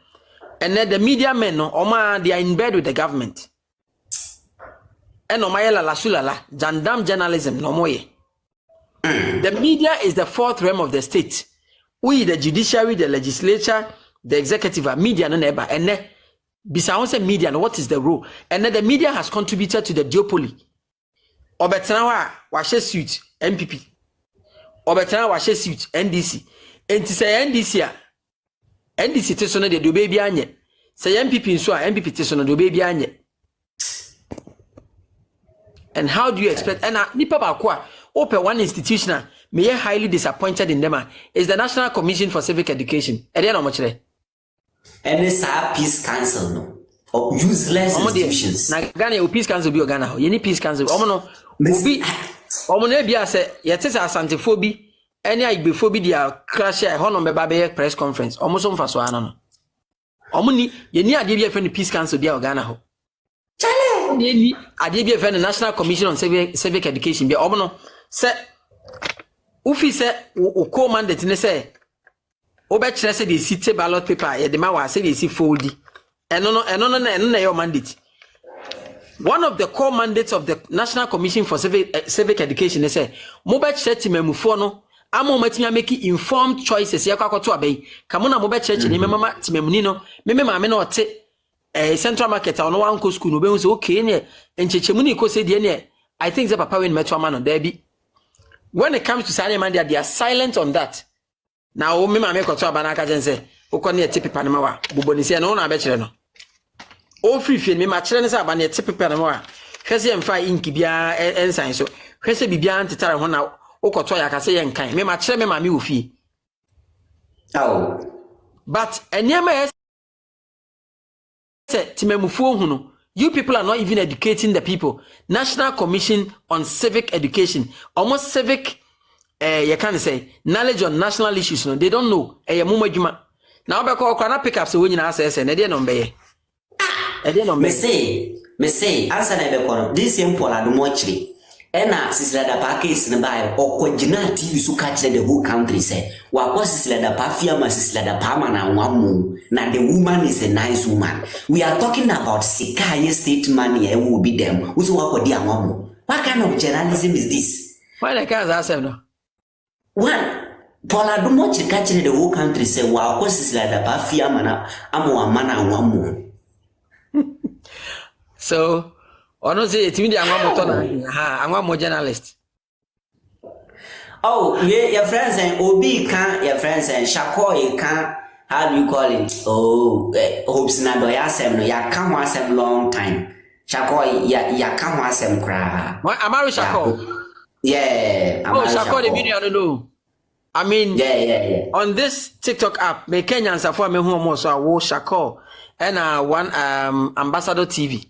And then the media men no they are in bed with the government. And omayela la sulala jandam journalism no moye. The media is the fourth realm of the state. We the judiciary, the legislature, the executive, media no neba. And then besides the media, what is the role? And then the media has contributed to the duopoly. Obetana wa suit MPP. Obetana wa suit NDC. And to say NDC tesono de do baby anye. Say MPP nso a MPP tesono do baby anye. And how do you expect? And nipa ba kwa open one institution me highly disappointed in them is the National Commission for Civic Education. E dey no mo kire. And it's a peace council no. Or useless institutions. Na Ghana peace council bi o Ghana ho. Ye ni peace council. Omo no obi omo na bia se ye tese asantefo bi ene agbefo bi dia crash e ho no me ba be press conference. Omo so mfa so ana no. Omo ni ye ni ade bi e fe ni peace council bi o Ghana ho. Chale ye ni ade bi e fe ni National Commission on Civic Education bi omo no se ufi se o ko mandate ne se obe kire se de city ballot paper ye de ma wa se de si foldi eno na your mandate. One of the core mandates of the National Commission for Civic Education is say mobile church memufo no amo matimi make informed choices ye kwakoto abai kamona mobile church ni mama timemuni no mema me na ote Central Market ono wanko school no be say okay ne enchechemu ni ko se de ne I think the papa when metro man no there be. When it comes to Sanya man they are silent on that. Now o mema me kwato abana ka je say ukone ete paper no ma wa bobonisi no na abekire no. O free fee me ma kire ne say abana ete paper no ma wa. Hwese emfa inki bia ensan so. Hwese bibia ntetare ho na ukoto ya ka say ye nkan. Me ma kire me ma me ofi. Oh. But enyema say timemufu hu no. You people are not even educating the people. National Commission on Civic Education. Almost civic you can say knowledge on national issues no. They don't know. Now be call kana pick up so when you say say na dey no be. Me say Me say answer na be kono this same Paul Adomochiri ena sisila da pa case ne ba okogina TV so catch the whole country say wa ko sisila da pa fia ma sisila da pa ma na wamu na the woman is a nice woman. We are talking about Sikaye state money e will be them who wa ko di anwamu. What kind of journalism is this? Why the case asem no? One Paul Adomochiri catch the whole country say wa ko sisila da pa fia ma na amwa ma na wamu. So, ono say it mean the anwa anwa journalist. Oh, yeah, your friends and Obi can your friends and Shakoi can how do you call it? Oh, Hopeson Adorye asem no ya kan asem long time. Shakoi ya kan asem kra. Amaru Shako. Yeah, Amaru Shako the video I don't know. I mean, yeah. On this TikTok app, me Kenyans afọ me hu omo so awo Shako and one Ambassador TV.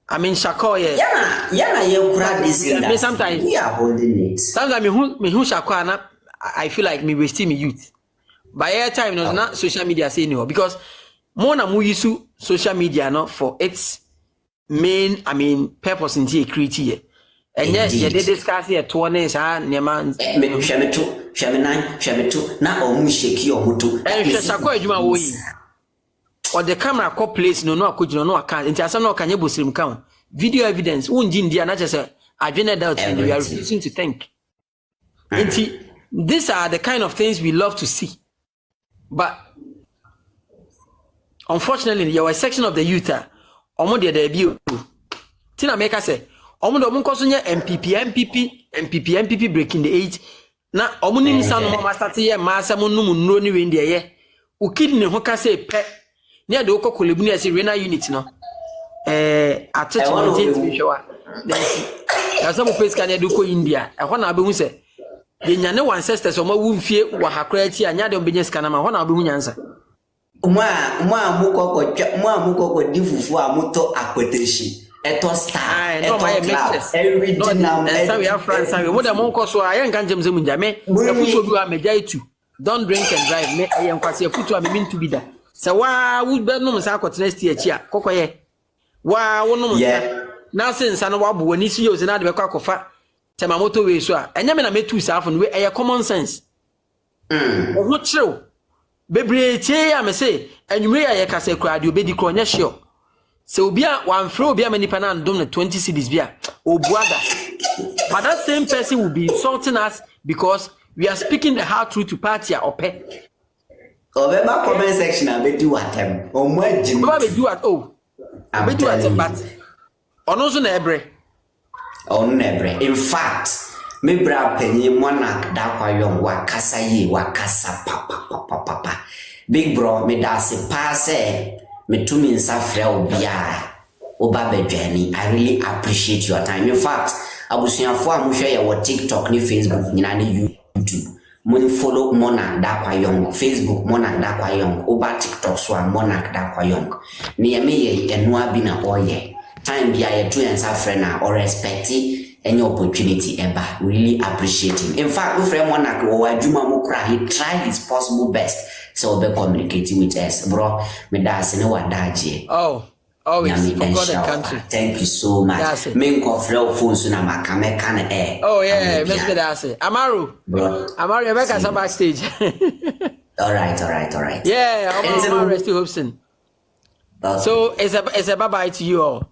I mean Shako yeah you grab this in sometimes we are holding it. Sometimes me who Shako and I feel like me wasting my youth. By air time no not social media say no because more na mu use social media no for its main purpose in the create here. And yes, you did discuss here 20 sa nema Shametu na omu sheki omutu. And Shako adwuma wo yi. Or the camera call place no akojino no account nti asem no kanye bosirim count video evidence unji ndia na chese adwene doubt and we are refusing to think. Nti these are the kind of things we love to see, but unfortunately there was a section of the youth omo de there bi tina make say omo do nkoso nye MPP breaking the age na omo nim sa no ma start ye ma asem num nro ni we ndie ye ukidni ho ka say pe near the Oko Kolebuni as a Rena unit no. At church in show. There's some place can do India. I want to be say. The Yane ancestors or more fear what her creative and Yadon business can I want to be answer. Muko difu muto akweteshi. Eto star. No my mixes. Every no, we have France. What the monko so I can't James Munjame. Don't drink and drive. Me I am quasi a foot to mean to be there. So wa would be no sa kwot next year chia kokoye wa wo no na sense na wa bo wani si yo se na de be kwa kofa tema moto we so a enya me na metu sa afo no we e common sense ho chirew bebre tie ya me say anwure ya ye kasa kura de obedi kro nya sure se obi a wan fro obi a manipa na ndom na 20 cedis bia obuada but that same person will be insulting us because we are speaking the hard truth to party ope. Obeba comment section abedu atem. Omo agim. Baba be do at abedu atem but ono so na ebre. Ono na ebre. In fact, me bra panyi monarch da kwayon wa kasa ye wa kasa papa. Big bro me da se passe me tumi nsa frɛ obia. Oba bedwani. I really appreciate your time. In fact, abusuafo a mo hwɛ ya wo TikTok ni Facebook nyina ni YouTube. Mun follow Monarch Dakwa Young, Facebook Monarch Dakwa Young, over TikTok so Monarch Dakwa Young. Ni me enwa bi na oye. Time bi aye to answer friend or respect any opportunity ever. Really appreciate him. In fact, we friend Monarch o adwuma mo kra, he tried his possible best so be communicating with us, bro. Me da se ne wadaje. Always for God and country. Thank you so much. Main conference phone so na makame kan Oh yeah, let's be that. Amaru. Bro. Amaru, you back backstage. All right. Yeah, I'm arrested Hopeson. So it's a bye bye to you all.